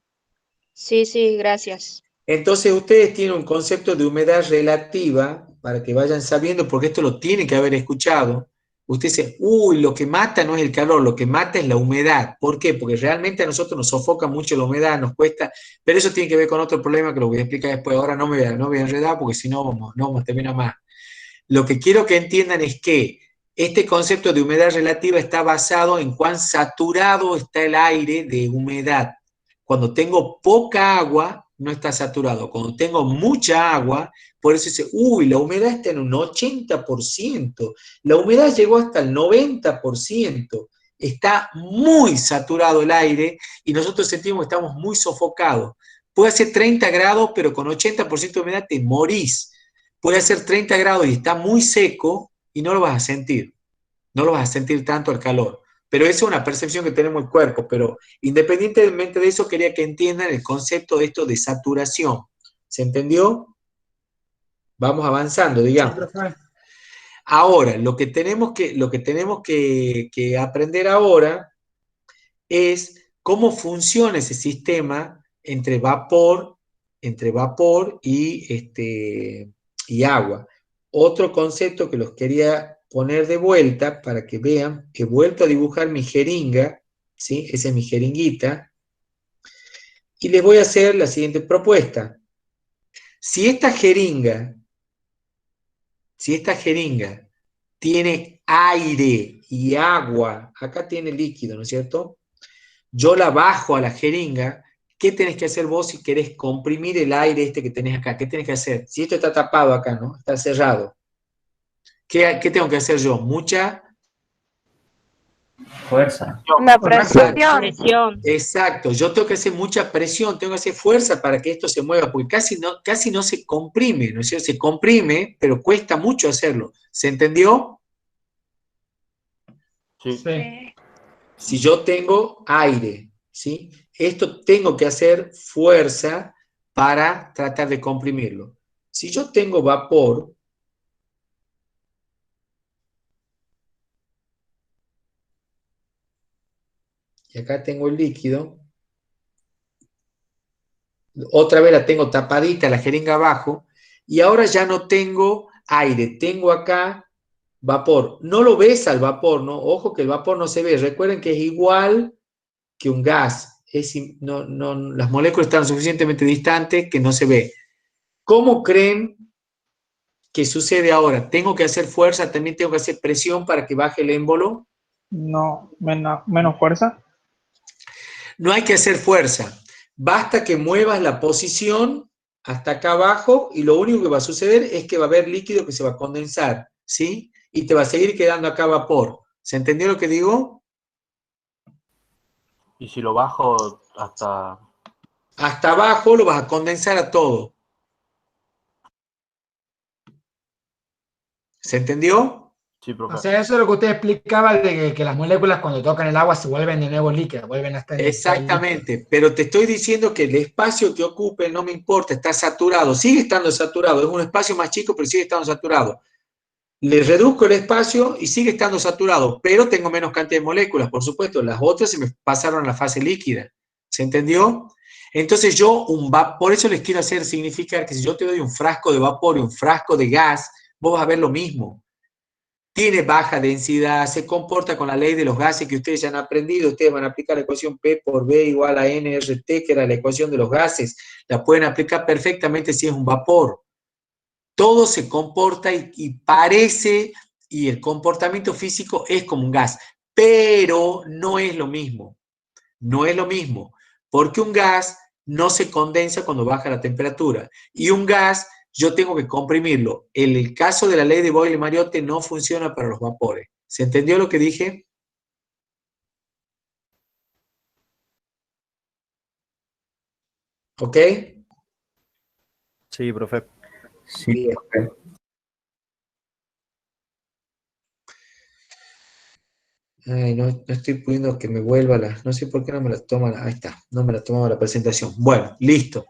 Sí, sí, gracias. Entonces ustedes tienen un concepto de humedad relativa, para que vayan sabiendo, porque esto lo tienen que haber escuchado. Usted dice, uy, lo que mata no es el calor, lo que mata es la humedad. ¿Por qué? Porque realmente a nosotros nos sofoca mucho la humedad, nos cuesta, pero eso tiene que ver con otro problema que lo voy a explicar después. Ahora no me voy a enredar porque si no no vamos a terminar más. Lo que quiero que entiendan es que este concepto de humedad relativa está basado en cuán saturado está el aire de humedad. Cuando tengo poca agua, no está saturado. Cuando tengo mucha agua, por eso dice, uy, la humedad está en un 80%. La humedad llegó hasta el 90%. Está muy saturado el aire y nosotros sentimos que estamos muy sofocados. Puede ser 30 grados, pero con 80% de humedad te morís. Puede ser 30 grados y está muy seco y no lo vas a sentir. No lo vas a sentir tanto el calor. Pero esa es una percepción que tenemos el cuerpo. Pero independientemente de eso, quería que entiendan el concepto de esto de saturación. ¿Se entendió? Vamos avanzando, Sí, digamos. profe. Ahora, lo que tenemos que aprender ahora es cómo funciona ese sistema entre vapor y agua. Otro concepto que los quería poner de vuelta para que vean, he vuelto a dibujar mi jeringa, ¿sí? Esa es mi jeringuita, y les voy a hacer la siguiente propuesta. Si esta jeringa, si esta jeringa tiene aire y agua, acá tiene líquido, ¿no es cierto? Yo la bajo a la jeringa. ¿Qué tenés que hacer vos si querés comprimir el aire este que tenés acá? ¿Qué tenés que hacer? Si esto está tapado acá, ¿no? Está cerrado. ¿Qué tengo que hacer yo? Mucha Fuerza. La Fuerza. presión. Presión. Exacto, yo tengo que hacer mucha presión, tengo que hacer fuerza para que esto se mueva, porque casi no se comprime, ¿no es cierto? Se comprime, pero cuesta mucho hacerlo. ¿Se entendió? Sí. Sí. Si yo tengo aire ¿sí? Esto tengo que hacer fuerza para tratar de comprimirlo. Si yo tengo vapor, y acá tengo el líquido, otra vez la tengo tapadita, la jeringa abajo, y ahora ya no tengo aire, tengo acá vapor. No lo ves al vapor, ¿no? Ojo que el vapor no se ve. Recuerden que es igual que un gas. Las moléculas están suficientemente distantes que no se ve. ¿Cómo creen que sucede ahora? ¿Tengo que hacer fuerza? ¿También tengo que hacer presión para que baje el émbolo? No, menos fuerza. No hay que hacer fuerza. Basta que muevas la posición hasta acá abajo y lo único que va a suceder es que va a haber líquido que se va a condensar, ¿sí? Y te va a seguir quedando acá vapor. ¿Se entendió lo que digo? Y si lo bajo hasta... Hasta abajo lo vas a condensar a todo. ¿Se entendió? Sí, profe. O sea, eso es lo que usted explicaba de que las moléculas cuando tocan el agua se vuelven de nuevo líquidas, vuelven a estar en el líquido. Exactamente, pero te estoy diciendo que el espacio que ocupe no me importa, está saturado, sigue estando saturado, es un espacio más chico, pero sigue estando saturado. Le reduzco el espacio y sigue estando saturado, pero tengo menos cantidad de moléculas, por supuesto, las otras se me pasaron a la fase líquida. ¿Se entendió? Entonces por eso les quiero hacer significar que si yo te doy un frasco de vapor y un frasco de gas, vos vas a ver lo mismo. Tiene baja densidad, se comporta con la ley de los gases que ustedes ya han aprendido. Ustedes van a aplicar la ecuación P por B igual a nRT, que era la ecuación de los gases. La pueden aplicar perfectamente si es un vapor. Todo se comporta y parece, y el comportamiento físico es como un gas, pero no es lo mismo. No es lo mismo, porque un gas no se condensa cuando baja la temperatura. Y un gas yo tengo que comprimirlo. En el caso de la ley de Boyle-Mariotte no funciona para los vapores. ¿Se entendió lo que dije? ¿Ok? Sí, profe. Sí, Bien. profe. Ay, no estoy pudiendo que me vuelva no sé por qué no me la toma, ahí está, no me la tomaba la presentación. Bueno, listo.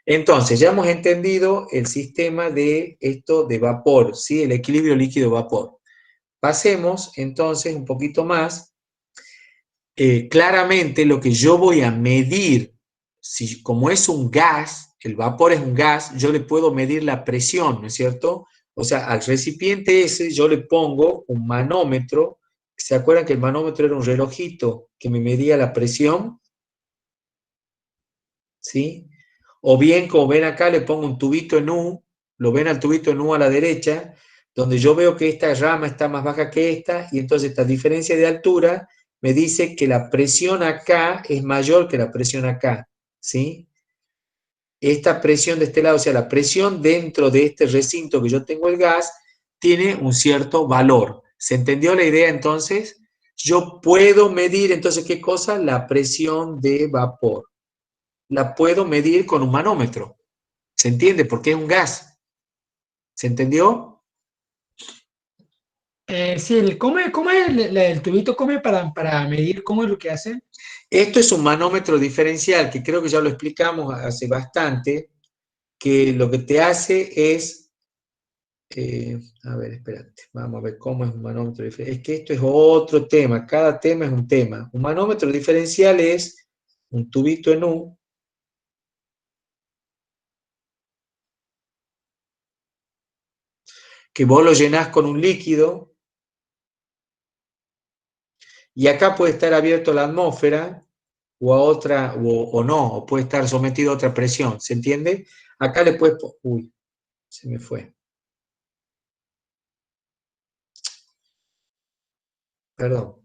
Entonces, ya hemos entendido el sistema de esto de vapor, ¿sí? El equilibrio líquido-vapor. Pasemos entonces un poquito más. Claramente lo que yo voy a medir, como es un gas, el vapor es un gas, yo le puedo medir la presión, ¿no es cierto? O sea, al recipiente ese yo le pongo un manómetro. ¿Se acuerdan que el manómetro era un relojito que me medía la presión? ¿Sí? O bien, como ven acá, le pongo un tubito en U, lo ven al tubito en U a la derecha, donde yo veo que esta rama está más baja que esta, y entonces esta diferencia de altura me dice que la presión acá es mayor que la presión acá, ¿sí? Esta presión de este lado, o sea, la presión dentro de este recinto que yo tengo el gas, tiene un cierto valor. ¿Se entendió la idea entonces? Yo puedo medir entonces, ¿qué cosa? La presión de vapor. La puedo medir con un manómetro. ¿Se entiende? Porque es un gas. ¿Se entendió? Sí, ¿cómo es el tubito? ¿Cómo es para medir? ¿Cómo es lo que hace? Esto es un manómetro diferencial, que creo que ya lo explicamos hace bastante, que lo que te hace es, a ver, espérate, vamos a ver cómo es un manómetro diferencial. Es que esto es otro tema, cada tema es un tema. Un manómetro diferencial es un tubito en U, que vos lo llenás con un líquido, y acá puede estar abierto a la atmósfera, o a otra, o no, o puede estar sometido a otra presión, ¿se entiende? Acá le puedes, uy, se me fue. Perdón.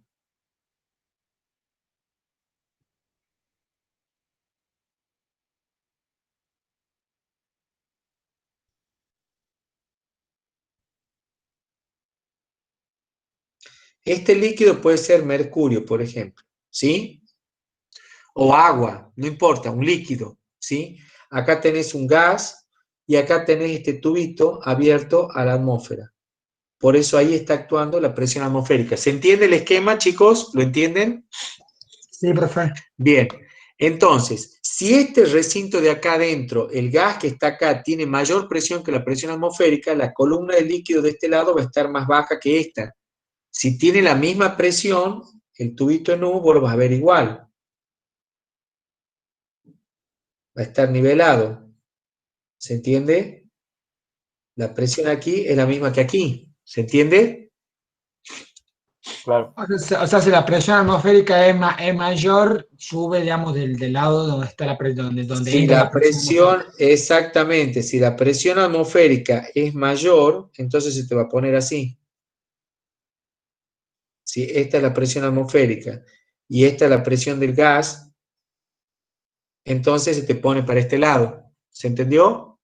Este líquido puede ser mercurio, por ejemplo, ¿sí? O agua, no importa, un líquido, ¿sí? Acá tenés un gas y acá tenés este tubito abierto a la atmósfera. Por eso ahí está actuando la presión atmosférica. ¿Se entiende el esquema, chicos? ¿Lo entienden? Sí, profe. Bien, entonces, si este recinto de acá adentro, el gas que está acá, tiene mayor presión que la presión atmosférica, la columna de líquido de este lado va a estar más baja que esta. Si tiene la misma presión, el tubito en U vos lo vas a ver igual. Va a estar nivelado. ¿Se entiende? La presión aquí es la misma que aquí. ¿Se entiende? Claro. O sea, si la presión atmosférica es mayor, sube, digamos, del lado donde está donde Si entra la la presión atmosférica. presión, exactamente, si la presión atmosférica es mayor, entonces se te va a poner así. Si esta es la presión atmosférica y esta es la presión del gas, entonces se te pone para este lado. ¿Se entendió?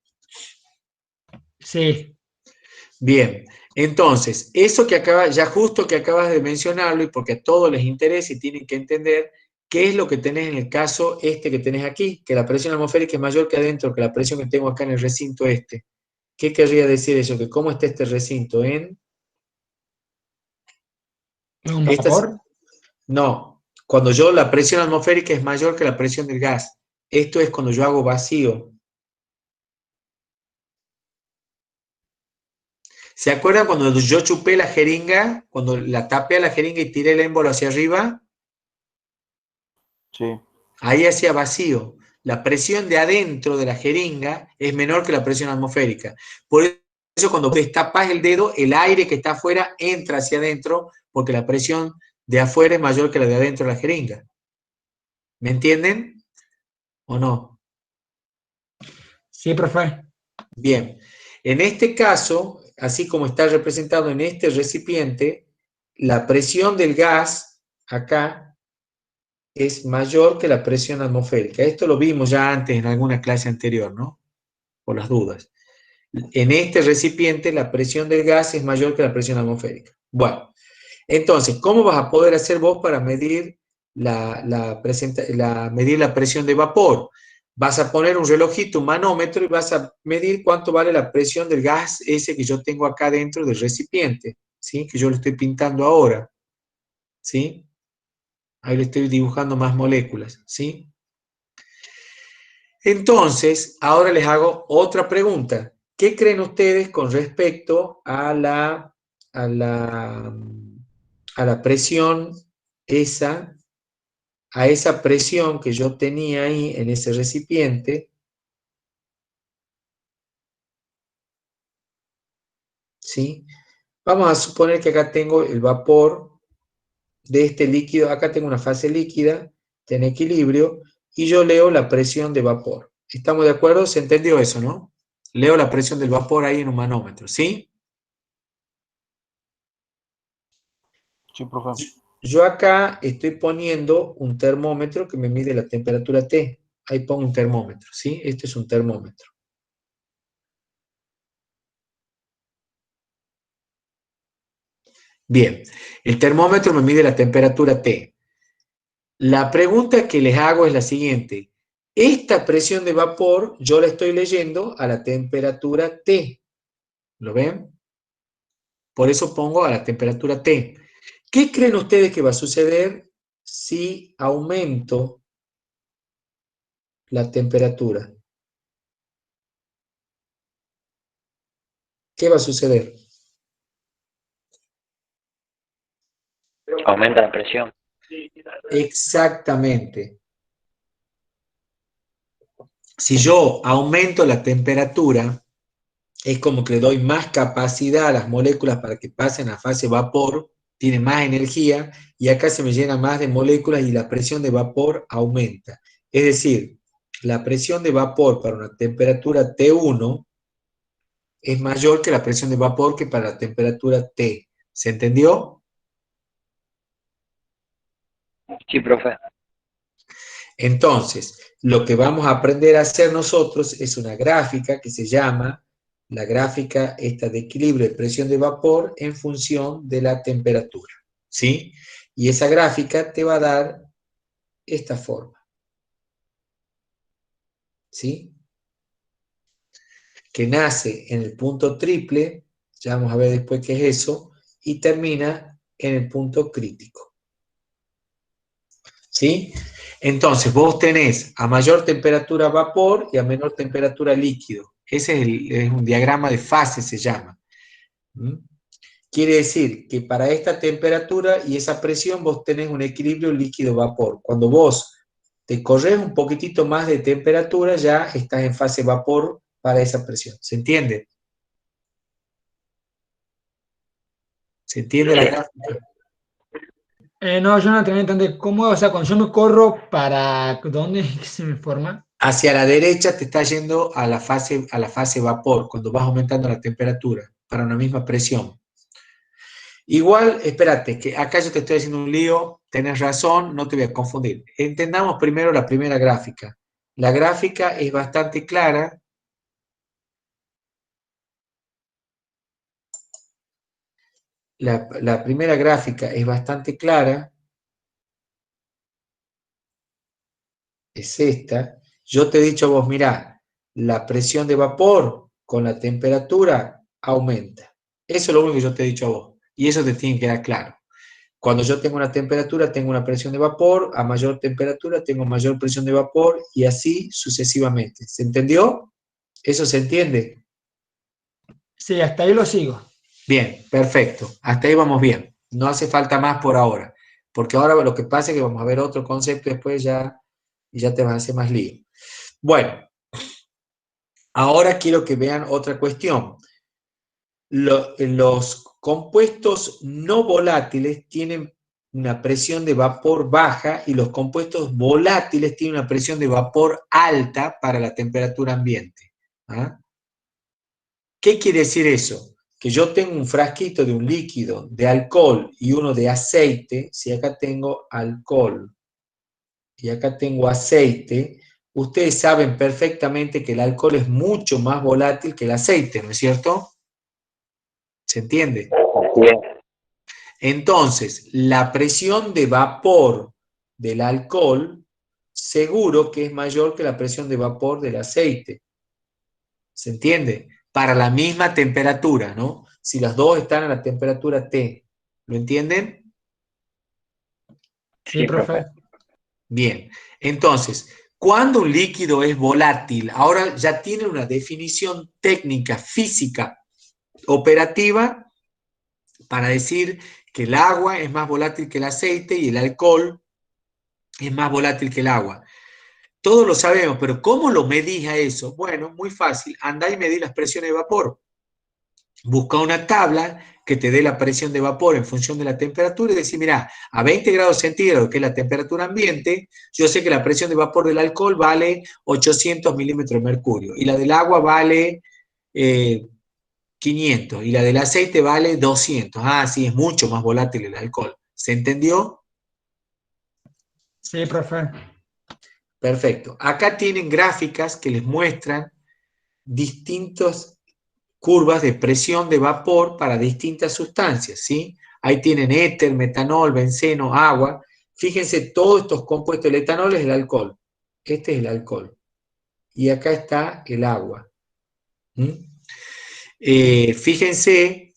Sí, Bien. Entonces, eso que acaba, ya justo que acabas de mencionarlo, y porque a todos les interesa y tienen que entender qué es lo que tenés en el caso este que tenés aquí, que la presión atmosférica es mayor que adentro, que la presión que tengo acá en el recinto este. ¿Qué querría decir eso? Que cómo está este recinto en... es un Estas, vapor. no, cuando yo la presión atmosférica es mayor que la presión del gas. Esto es cuando yo hago vacío. ¿Se acuerdan cuando yo chupé la jeringa, cuando la tapé a la jeringa y tiré el émbolo hacia arriba? Sí. Ahí hacía vacío. La presión de adentro de la jeringa es menor que la presión atmosférica. Por eso cuando destapas el dedo, el aire que está afuera entra hacia adentro, porque la presión de afuera es mayor que la de adentro de la jeringa. ¿Me entienden? ¿O no? Sí, profe. Bien. En este caso, así como está representado en este recipiente, la presión del gas acá es mayor que la presión atmosférica. Esto lo vimos ya antes en alguna clase anterior, ¿no? Por las dudas. En este recipiente la presión del gas es mayor que la presión atmosférica. Bueno, entonces, ¿cómo vas a poder hacer vos para medir medir la presión de vapor? Vas a poner un relojito, un manómetro, y vas a medir cuánto vale la presión del gas ese que yo tengo acá dentro del recipiente, ¿sí? Que yo lo estoy pintando ahora, ¿sí? Ahí le estoy dibujando más moléculas, ¿sí? Entonces, ahora les hago otra pregunta. ¿Qué creen ustedes con respecto a a la, a la presión esa, a esa presión que yo tenía ahí en ese recipiente? ¿Sí? Vamos a suponer que acá tengo el vapor de este líquido, acá tengo una fase líquida, en equilibrio, y yo leo la presión de vapor. ¿Estamos de acuerdo? ¿Se entendió eso, no? Leo la presión del vapor ahí en un manómetro, ¿sí? Sí, profe. Yo acá estoy poniendo un termómetro que me mide la temperatura T. Ahí pongo un termómetro, ¿sí? Este es un termómetro. Bien, el termómetro me mide la temperatura T. La pregunta que les hago es la siguiente. Esta presión de vapor yo la estoy leyendo a la temperatura T. ¿Lo ven? Por eso pongo a la temperatura T. ¿Qué creen ustedes que va a suceder si aumento la temperatura? ¿Qué va a suceder? Aumenta la presión. Exactamente. Si yo aumento la temperatura, es como que le doy más capacidad a las moléculas para que pasen a fase vapor, tiene más energía, y acá se me llena más de moléculas y la presión de vapor aumenta. Es decir, la presión de vapor para una temperatura T1 es mayor que la presión de vapor que para la temperatura T. ¿Se entendió? Sí, profe. Entonces, lo que vamos a aprender a hacer nosotros es una gráfica que se llama la gráfica esta de equilibrio de presión de vapor en función de la temperatura, ¿sí? Y esa gráfica te va a dar esta forma, ¿sí? Que nace en el punto triple, ya vamos a ver después qué es eso, y termina en el punto crítico. ¿Sí? Entonces, vos tenés a mayor temperatura vapor y a menor temperatura líquido. Ese es un diagrama de fase, se llama. ¿Mm? Quiere decir que para esta temperatura y esa presión vos tenés un equilibrio líquido-vapor. Cuando vos te corres un poquitito más de temperatura, ya estás en fase vapor para esa presión. ¿Se entiende? ¿Se entiende la gráfica? No, yo no terminé de entender cómo, o sea, cuando yo me corro, ¿para dónde es que se me forma? Hacia la derecha te está yendo a la fase vapor, cuando vas aumentando la temperatura, para una misma presión. Igual, espérate, que acá yo te estoy haciendo un lío, tenés razón, no te voy a confundir. Entendamos primero la primera gráfica. La gráfica es bastante clara. La primera gráfica es bastante clara. Es esta. Yo te he dicho a vos, mirá, la presión de vapor con la temperatura aumenta. Eso es lo único que yo te he dicho a vos. Y eso te tiene que quedar claro. Cuando yo tengo una temperatura, tengo una presión de vapor, a mayor temperatura tengo mayor presión de vapor y así sucesivamente. ¿Se entendió? ¿Eso se entiende? Sí, hasta ahí lo sigo. Bien, perfecto. Hasta ahí vamos bien. No hace falta más por ahora. Porque ahora lo que pasa es que vamos a ver otro concepto después ya, y ya te vas a hacer más lío. Bueno, ahora quiero que vean otra cuestión. Los compuestos no volátiles tienen una presión de vapor baja y los compuestos volátiles tienen una presión de vapor alta para la temperatura ambiente. ¿Ah? ¿Qué quiere decir eso? Que yo tengo un frasquito de un líquido de alcohol y uno de aceite. Si acá tengo alcohol y acá tengo aceite, ustedes saben perfectamente que el alcohol es mucho más volátil que el aceite, ¿no es cierto? ¿Se entiende? Entonces, la presión de vapor del alcohol seguro que es mayor que la presión de vapor del aceite. ¿Se entiende? Para la misma temperatura, ¿no? Si las dos están a la temperatura T. ¿Lo entienden? Sí, profe. Bien. Entonces, cuando un líquido es volátil, ahora ya tiene una definición técnica, física, operativa, para decir que el agua es más volátil que el aceite y el alcohol es más volátil que el agua. Todos lo sabemos, pero ¿cómo lo medís a eso? Bueno, muy fácil. Andá y medí las presiones de vapor. Busca una tabla que te dé la presión de vapor en función de la temperatura y decir, mira, a 20 grados centígrados, que es la temperatura ambiente, yo sé que la presión de vapor del alcohol vale 800 milímetros de mercurio y la del agua vale 500 y la del aceite vale 200. Ah, sí, es mucho más volátil el alcohol. ¿Se entendió? Sí, profe. Perfecto. Acá tienen gráficas que les muestran distintas curvas de presión de vapor para distintas sustancias, ¿sí? Ahí tienen éter, metanol, benceno, agua. Fíjense, todos estos compuestos, el etanol es el alcohol. Este es el alcohol. Y acá está el agua. Fíjense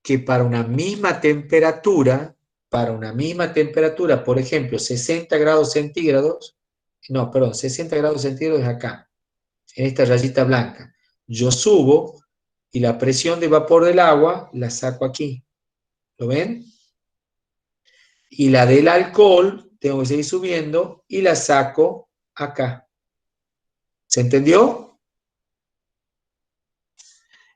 que para una misma temperatura, por ejemplo, 60 grados centígrados, no, perdón, 60 grados centígrados es acá, en esta rayita blanca. Yo subo y la presión de vapor del agua la saco aquí. ¿Lo ven? Y la del alcohol tengo que seguir subiendo y la saco acá. ¿Se entendió?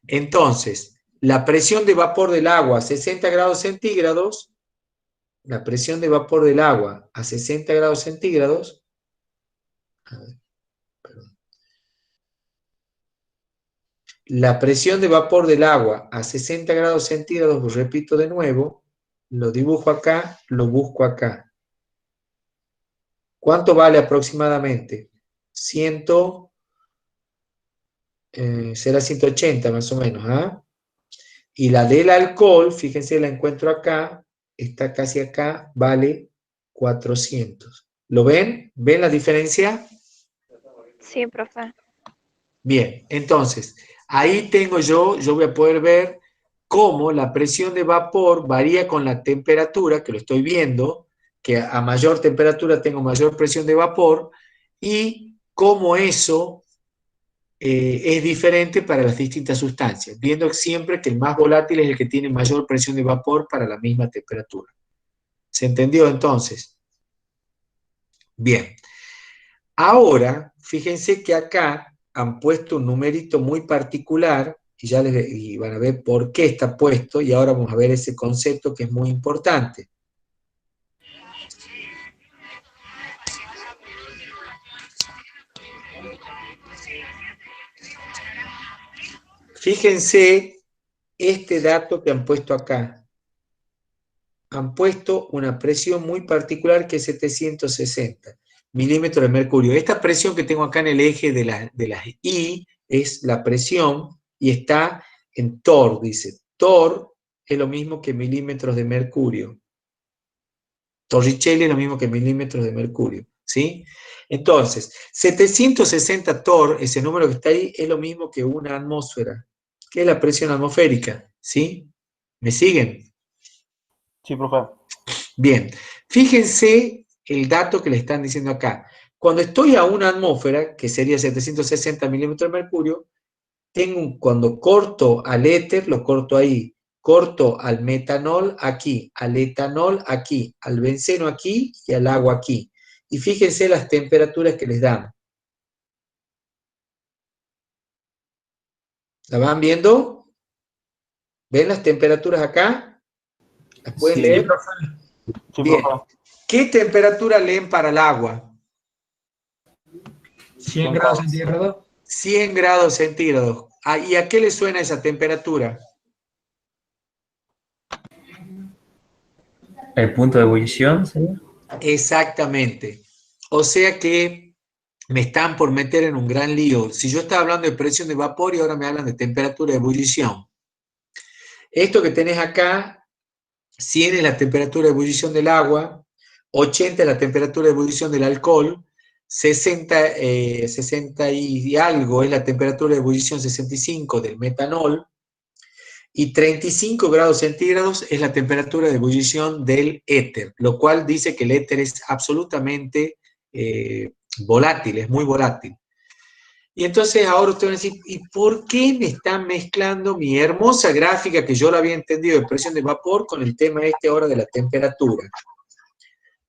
Entonces, la presión de vapor del agua a 60 grados centígrados, la presión de vapor del agua a 60 grados centígrados, a ver, perdón. La presión de vapor del agua a 60 grados centígrados, lo repito de nuevo, lo dibujo acá, lo busco acá. ¿Cuánto vale aproximadamente? Será 180 más o menos, ¿ah? Y la del alcohol, fíjense, la encuentro acá, está casi acá, vale 400. ¿Lo ven? ¿Ven la diferencia? Sí, profe. Bien, entonces, ahí tengo yo voy a poder ver cómo la presión de vapor varía con la temperatura, que lo estoy viendo, que a mayor temperatura tengo mayor presión de vapor y cómo eso es diferente para las distintas sustancias, viendo siempre que el más volátil es el que tiene mayor presión de vapor para la misma temperatura. ¿Se entendió entonces? Bien. Ahora, fíjense que acá han puesto un numerito muy particular y van a ver por qué está puesto y ahora vamos a ver ese concepto que es muy importante. Fíjense este dato que han puesto acá. Han puesto una presión muy particular que es 760 milímetros de mercurio. Esta presión que tengo acá en el eje de las I es la presión y está en torr, dice. Torr es lo mismo que milímetros de mercurio. Torricelli es lo mismo que milímetros de mercurio, ¿sí? Entonces, 760 torr, ese número que está ahí, es lo mismo que una atmósfera, que es la presión atmosférica, ¿sí? ¿Me siguen? Sí, profe. Bien, fíjense el dato que le están diciendo acá. Cuando estoy a una atmósfera, que sería 760 milímetros de mercurio, cuando corto al éter, lo corto ahí. Corto al metanol aquí, al etanol aquí, al benceno aquí y al agua aquí. Y fíjense las temperaturas que les dan. ¿La van viendo? ¿Ven las temperaturas acá? ¿Las pueden Sí. leer? Sí, Bien. profe. ¿Qué temperatura leen para el agua? 100 grados centígrados. 100 grados centígrados. ¿Y a qué le suena esa temperatura? ¿El punto de ebullición sería? Exactamente. O sea que me están por meter en un gran lío. Si yo estaba hablando de presión de vapor y ahora me hablan de temperatura de ebullición. Esto que tenés acá, 100 es la temperatura de ebullición del agua, 80 es la temperatura de ebullición del alcohol, 60 y algo es la temperatura de ebullición 65 del metanol, y 35 grados centígrados es la temperatura de ebullición del éter, lo cual dice que el éter es absolutamente volátil, es muy volátil. Y entonces ahora ustedes van a decir, ¿y por qué me están mezclando mi hermosa gráfica que yo la había entendido de presión de vapor con el tema este ahora de la temperatura?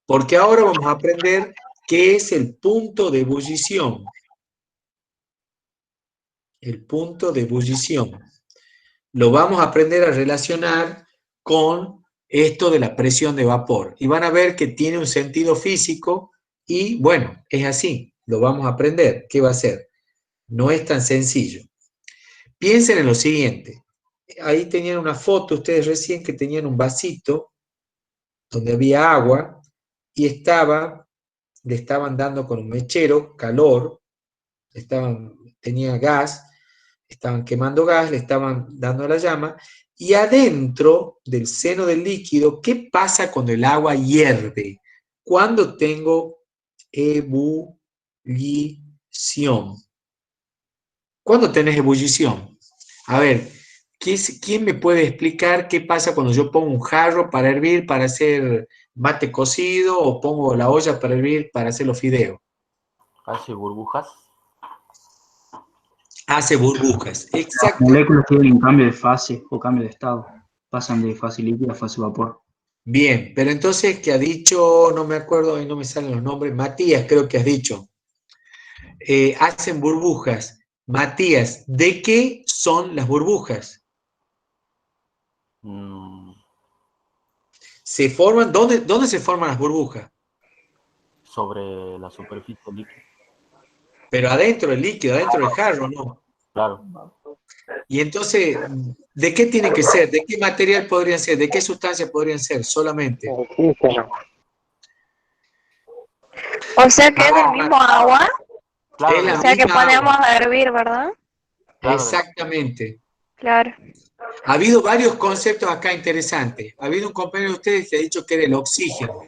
Porque ahora vamos a aprender qué es el punto de ebullición. El punto de ebullición. Lo vamos a aprender a relacionar con esto de la presión de vapor. Y van a ver que tiene un sentido físico y, bueno, es así. Lo vamos a aprender. ¿Qué va a ser? No es tan sencillo. Piensen en lo siguiente. Ahí tenían una foto ustedes recién que tenían un vasito donde había agua y le estaban dando con un mechero calor, tenía gas, estaban quemando gas, le estaban dando la llama, y adentro del seno del líquido, ¿qué pasa cuando el agua hierve? Cuando tengo ebullición. ¿Cuándo tenés ebullición? A ver, ¿quién me puede explicar qué pasa cuando yo pongo un jarro para hervir, para hacer mate cocido, o pongo la olla para hervir, para hacer los fideos? Hace burbujas. Hace burbujas, Las exacto. moléculas tienen cambio de fase o cambio de estado. Pasan de fase líquida a fase vapor. Bien, pero entonces, ¿qué ha dicho? No me acuerdo, y no me salen los nombres. Matías, creo que has dicho. Hacen burbujas. Matías, ¿de qué son las burbujas? ¿Se forman? ¿Dónde se forman las burbujas? Sobre la superficie líquida. Pero adentro del líquido, adentro del jarro, ¿no? Claro. Y entonces, ¿de qué tienen que ser? ¿De qué material podrían ser? ¿De qué sustancia podrían ser solamente? O sea que es del mismo agua. Claro, Es la O sea que misma ponemos agua. a hervir, ¿verdad? Exactamente. Claro. Ha habido varios conceptos acá interesantes. Ha habido un compañero de ustedes que ha dicho que era el oxígeno.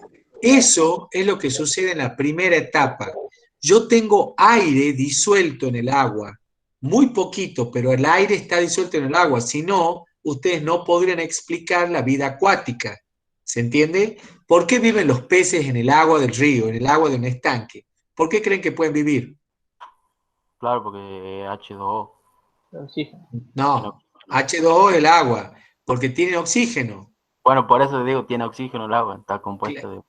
Eso es lo que sucede en la primera etapa. Yo tengo aire disuelto en el agua, muy poquito, pero el aire está disuelto en el agua. Si no, ustedes no podrían explicar la vida acuática. ¿Se entiende? ¿Por qué viven los peces en el agua del río, en el agua de un estanque? ¿Por qué creen que pueden vivir? Claro, porque H2O. Oxígeno. No, H2O es el agua, porque tiene oxígeno. Bueno, por eso te digo, tiene oxígeno el agua, está compuesto de...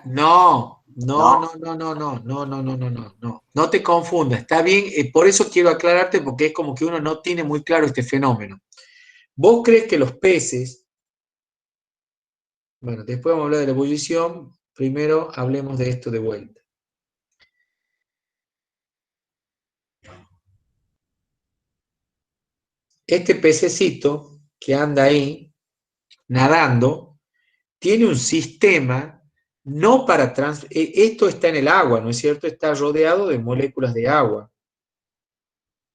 No, no, ¿No? no, no, no, no, no, no, no, no, no, no te confundas, está bien, por eso quiero aclararte porque es como que uno no tiene muy claro este fenómeno. ¿Vos crees que los peces, bueno, después vamos a hablar de la ebullición, primero hablemos de esto de vuelta. Este pececito que anda ahí nadando tiene un sistema no para esto está en el agua, ¿no es cierto? Está rodeado de moléculas de agua.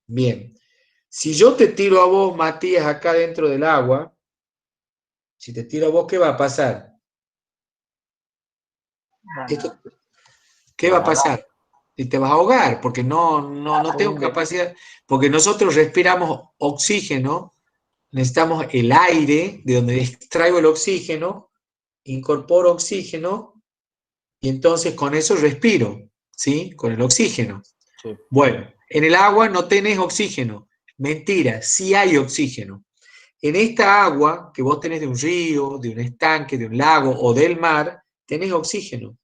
Bien, si yo te tiro a vos, Matías, acá dentro del agua, si te tiro a vos, ¿qué va a pasar? ¿Qué va a pasar? Y te vas a ahogar, porque no tengo capacidad, porque nosotros respiramos oxígeno, necesitamos el aire, de donde extraigo el oxígeno, incorporo oxígeno, y entonces con eso respiro, ¿sí? Con el oxígeno. Sí. Bueno, en el agua no tenés oxígeno. Mentira, sí hay oxígeno. En esta agua que vos tenés de un río, de un estanque, de un lago o del mar, tenés oxígeno.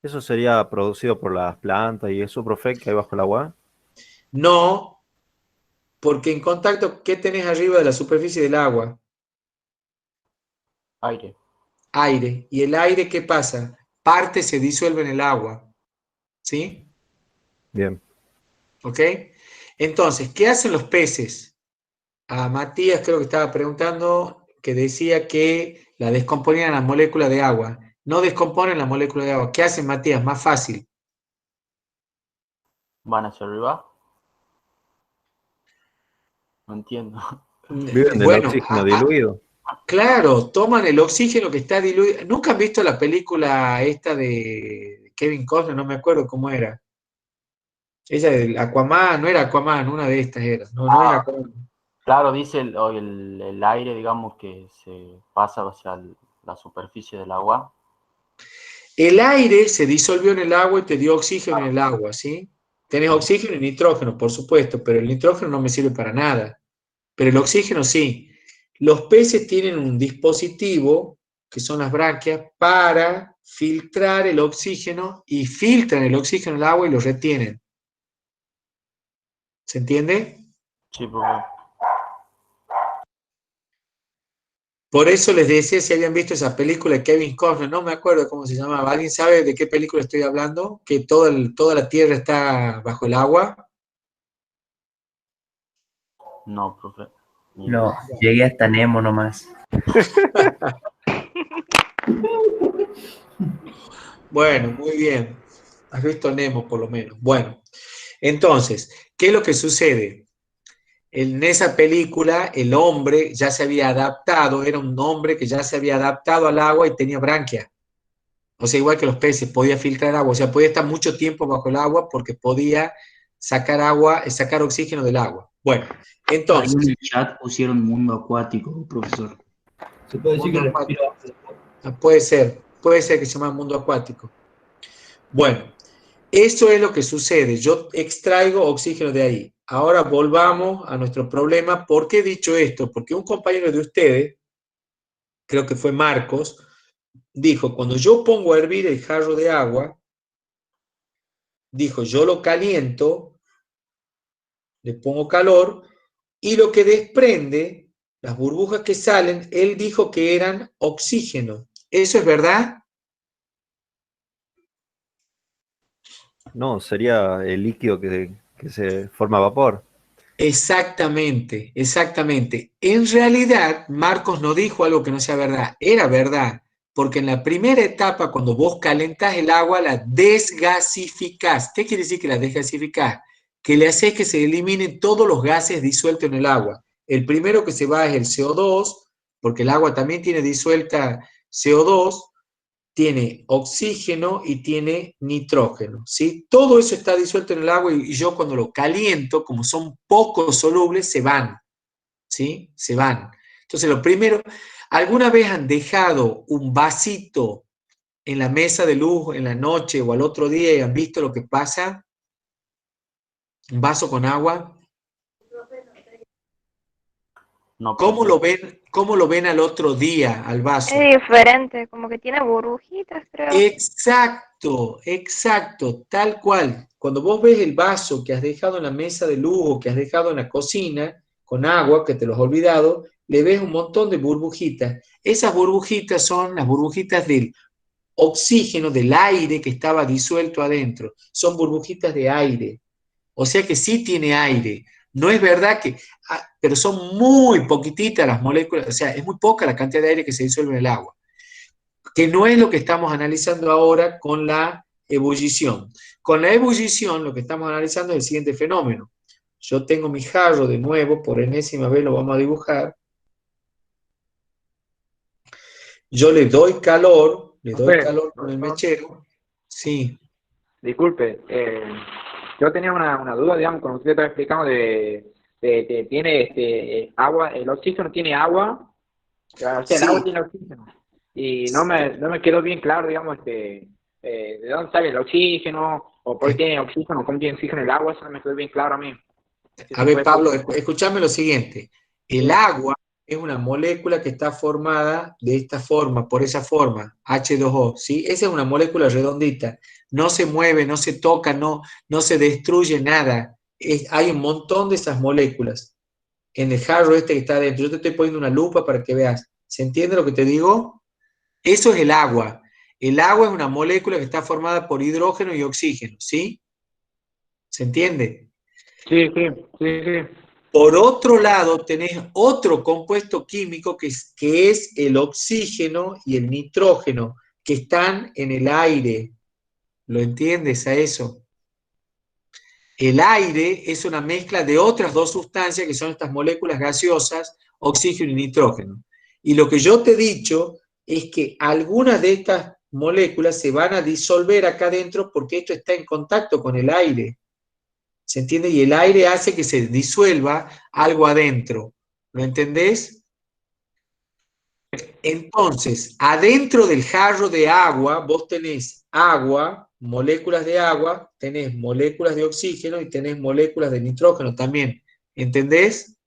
¿Eso sería producido por las plantas y eso, profe, que hay bajo el agua? No, porque en contacto, ¿qué tenés arriba de la superficie del agua? Aire. Aire. ¿Y el aire qué pasa? Parte se disuelve en el agua. ¿Sí? Bien. ¿Ok? Entonces, ¿qué hacen los peces? A Matías creo que estaba preguntando que decía que la descomponían las moléculas de agua. No descomponen la molécula de agua. ¿Qué hacen, Matías? Más fácil. ¿Van hacia arriba? No entiendo. Viven del Bueno, oxígeno diluido. claro, toman el oxígeno que está diluido. ¿Nunca han visto la película esta de Kevin Costner? No me acuerdo cómo era. Ella del Aquaman, no era Aquaman, una de estas era. No, no es Aquaman. Claro, dice el aire, digamos, que se pasa hacia la superficie del agua. El aire se disolvió en el agua y te dio oxígeno en el agua, ¿sí? Tenés oxígeno y nitrógeno, por supuesto, pero el nitrógeno no me sirve para nada. Pero el oxígeno sí. Los peces tienen un dispositivo, que son las branquias, para filtrar el oxígeno y filtran el oxígeno en el agua y lo retienen. ¿Se entiende? Sí, profe. Por eso les decía si habían visto esa película de Kevin Costner, no me acuerdo cómo se llamaba. ¿Alguien sabe de qué película estoy hablando? Que toda la Tierra está bajo el agua. No, profe. No, llegué hasta Nemo nomás. Bueno, muy bien. Has visto Nemo por lo menos. Bueno, entonces, ¿qué es lo que sucede? En esa película el hombre ya se había adaptado, era un hombre que ya se había adaptado al agua y tenía branquia. O sea, igual que los peces, podía filtrar agua, o sea, podía estar mucho tiempo bajo el agua porque podía sacar agua, sacar oxígeno del agua. Bueno, Ahí entonces, en el chat pusieron mundo acuático, profesor. Se puede decir que mundo respira. puede ser que se llama mundo acuático. Bueno, eso es lo que sucede. Yo extraigo oxígeno de ahí. Ahora volvamos a nuestro problema. ¿Por qué he dicho esto? Porque un compañero de ustedes, creo que fue Marcos, dijo, cuando yo pongo a hervir el jarro de agua, dijo, yo lo caliento, le pongo calor, y lo que desprende, las burbujas que salen, él dijo que eran oxígeno. ¿Eso es verdad? No, sería el líquido que se forma vapor. Exactamente, exactamente. En realidad, Marcos no dijo algo que no sea verdad. Era verdad, porque en la primera etapa, cuando vos calentás el agua, la desgasificás. ¿Qué quiere decir que la desgasificás? Que le haces que se eliminen todos los gases disueltos en el agua. El primero que se va es el CO2, porque el agua también tiene disuelta CO2, tiene oxígeno y tiene nitrógeno, ¿sí? Todo eso está disuelto en el agua y yo cuando lo caliento, como son poco solubles, se van, ¿sí? Se van. Entonces, lo primero, ¿alguna vez han dejado un vasito en la mesa de luz en la noche o al otro día y han visto lo que pasa? Un vaso con agua. No, ¿Cómo profe. lo ven al otro día, al vaso? Es diferente, como que tiene burbujitas, creo. Exacto, exacto, tal cual. Cuando vos ves el vaso que has dejado en la mesa de luz o que has dejado en la cocina con agua, que te los has olvidado, le ves un montón de burbujitas. Esas burbujitas son las burbujitas del oxígeno, del aire que estaba disuelto adentro. Son burbujitas de aire. O sea que sí tiene aire. No es verdad que, pero son muy poquititas las moléculas, o sea, es muy poca la cantidad de aire que se disuelve en el agua, que no es lo que estamos analizando ahora con la ebullición. Con la ebullición lo que estamos analizando es el siguiente fenómeno. Yo tengo mi jarro de nuevo, por enésima vez lo vamos a dibujar. Yo le doy calor con el mechero. Sí. Disculpe, yo tenía una duda, digamos, cuando usted estaba explicando tiene agua, el oxígeno tiene agua, o sea, el agua Sí. tiene oxígeno, y no me quedó bien claro, digamos, de dónde sale el oxígeno, o por qué tiene oxígeno, cómo tiene oxígeno el agua, eso no me quedó bien claro a mí. A ver, Pablo, escúchame lo siguiente. El agua es una molécula que está formada de esta forma, por esa forma, H2O, ¿sí? Esa es una molécula redondita. No se mueve, no se toca, no se destruye nada. Hay un montón de esas moléculas en el jarro este que está adentro. Yo te estoy poniendo una lupa para que veas. ¿Se entiende lo que te digo? Eso es el agua. El agua es una molécula que está formada por hidrógeno y oxígeno, ¿sí? ¿Se entiende? Sí. Por otro lado, tenés otro compuesto químico que es el oxígeno y el nitrógeno, que están en el aire. ¿Lo entiendes a eso? El aire es una mezcla de otras dos sustancias que son estas moléculas gaseosas, oxígeno y nitrógeno. Y lo que yo te he dicho es que algunas de estas moléculas se van a disolver acá adentro porque esto está en contacto con el aire. ¿Se entiende? Y el aire hace que se disuelva algo adentro. ¿Lo entendés? Entonces, adentro del jarro de agua, vos tenés agua, moléculas de agua, tenés moléculas de oxígeno y tenés moléculas de nitrógeno también. ¿Entendés?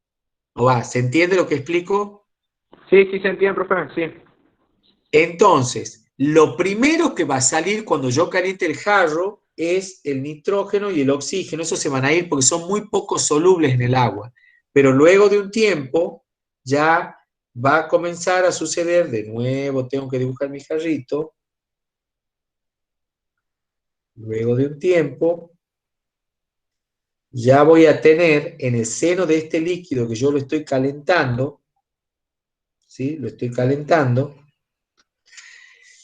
¿Se entiende lo que explico? Sí, se entiende, profe, sí. Entonces, lo primero que va a salir cuando yo caliente el jarro es el nitrógeno y el oxígeno. Esos se van a ir porque son muy poco solubles en el agua. Pero luego de un tiempo ya va a comenzar a suceder, de nuevo tengo que dibujar mi jarrito. Luego de un tiempo ya voy a tener en el seno de este líquido que yo lo estoy calentando, ¿sí? Lo estoy calentando,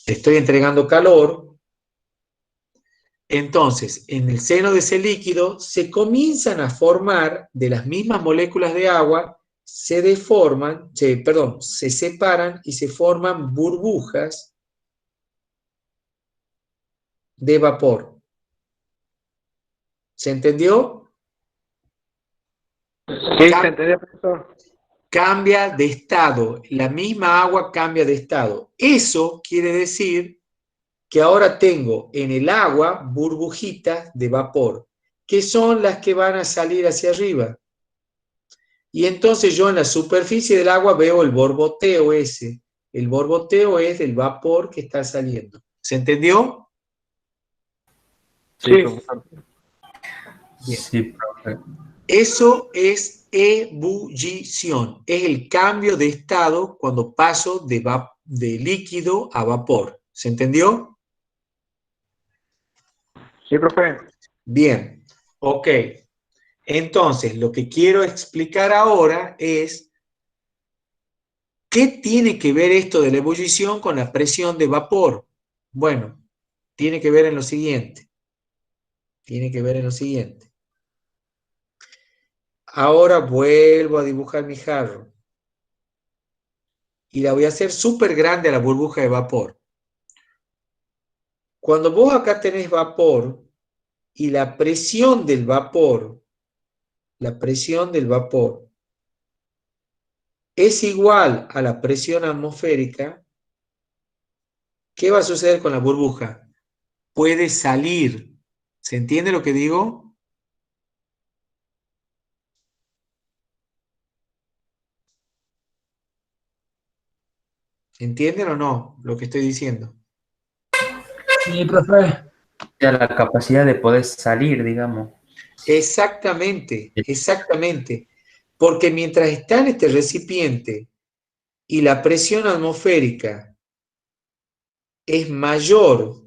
le estoy entregando calor. Entonces, en el seno de ese líquido se comienzan a formar de las mismas moléculas de agua, se separan y se forman burbujas de vapor. ¿Se entendió? Sí, se entendió, profesor. Cambia de estado, la misma agua cambia de estado. Eso quiere decir que ahora tengo en el agua burbujitas de vapor, que son las que van a salir hacia arriba. Y entonces yo en la superficie del agua veo el borboteo ese. El borboteo es del vapor que está saliendo. ¿Se entendió? Sí, profesor. Bien. Sí, profe. Eso es ebullición. Es el cambio de estado cuando paso de líquido a vapor. ¿Se entendió? Sí, profe. Bien. Ok. Entonces, lo que quiero explicar ahora es ¿qué tiene que ver esto de la ebullición con la presión de vapor? Bueno, tiene que ver en lo siguiente. Tiene que ver en lo siguiente. Ahora vuelvo a dibujar mi jarro. Y la voy a hacer súper grande a la burbuja de vapor. Cuando vos acá tenés vapor y la presión del vapor es igual a la presión atmosférica, ¿Qué va a suceder con la burbuja? Puede salir. ¿Se entiende lo que digo? ¿Entienden o no lo que estoy diciendo? Sí, profe. Ya la capacidad de poder salir, digamos. Exactamente, exactamente. Porque mientras está en este recipiente y la presión atmosférica es mayor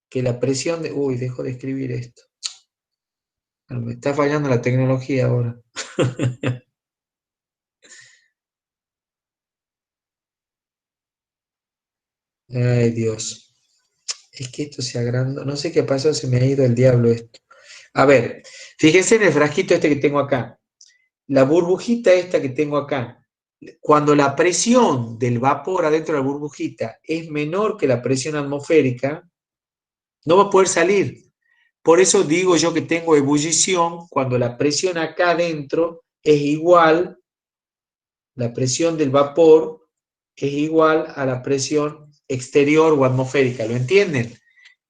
que la presión de... Uy, dejo de escribir esto. Me está fallando la tecnología ahora. Ay, Dios. Es que esto se agrandó. No sé qué pasó, se me ha ido el diablo esto. A ver, fíjense en el frasquito este que tengo acá. La burbujita esta que tengo acá. Cuando la presión del vapor adentro de la burbujita es menor que la presión atmosférica, no va a poder salir. Por eso digo yo que tengo ebullición cuando la presión acá adentro es igual, la presión del vapor es igual a la presión exterior o atmosférica. ¿Lo entienden?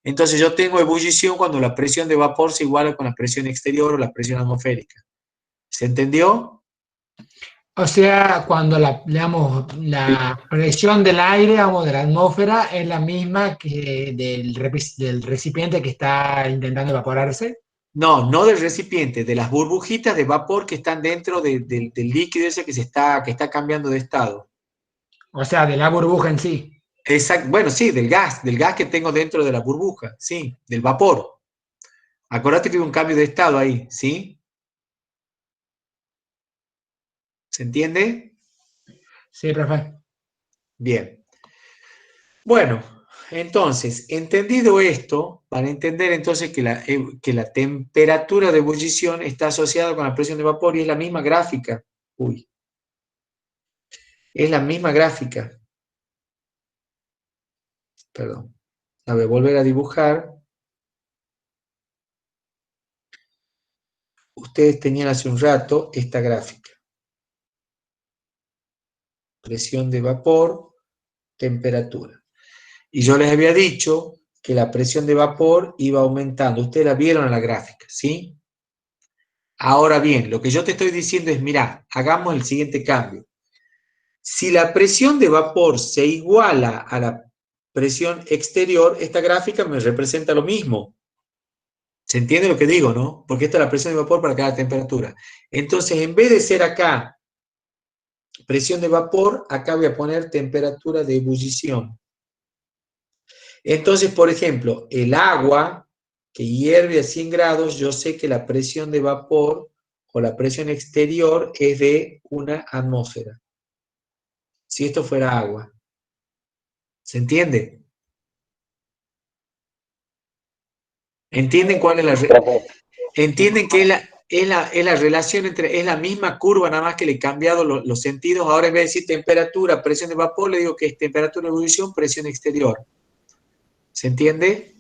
Entonces yo tengo ebullición cuando la presión de vapor se iguala con la presión exterior o la presión atmosférica. ¿Se entendió? O sea, cuando digamos, la presión del aire, digamos, de la atmósfera, es la misma que del recipiente que está intentando evaporarse. No, no del recipiente, de las burbujitas de vapor que están dentro del líquido ese que está cambiando de estado. O sea, de la burbuja en sí. Exacto, bueno, sí, del gas que tengo dentro de la burbuja, sí, del vapor. Acordate que hay un cambio de estado ahí, ¿sí? ¿Se entiende? Sí, profe. Bien. Bueno, entonces, entendido esto, van a entender entonces que la temperatura de ebullición está asociada con la presión de vapor y es la misma gráfica. Uy. Es la misma gráfica. Perdón. La voy a volver a dibujar. Ustedes tenían hace un rato esta gráfica. Presión de vapor, temperatura. Y yo les había dicho que la presión de vapor iba aumentando. Ustedes la vieron en la gráfica, ¿sí? Ahora bien, lo que yo te estoy diciendo es, mira, hagamos el siguiente cambio. Si la presión de vapor se iguala a la presión exterior, esta gráfica me representa lo mismo. ¿Se entiende lo que digo, no? Porque esta es la presión de vapor para cada temperatura. Entonces, en vez de ser acá presión de vapor, acá voy a poner temperatura de ebullición. Entonces, por ejemplo, el agua que hierve a 100 grados, yo sé que la presión de vapor o la presión exterior es de una atmósfera. Si esto fuera agua. ¿Se entiende? ¿Entienden cuál es ¿Entienden que es la relación entre, es la misma curva, nada más que le he cambiado los sentidos? Ahora en vez de decir temperatura, presión de vapor, le digo que es temperatura de ebullición, presión exterior. ¿Se entiende?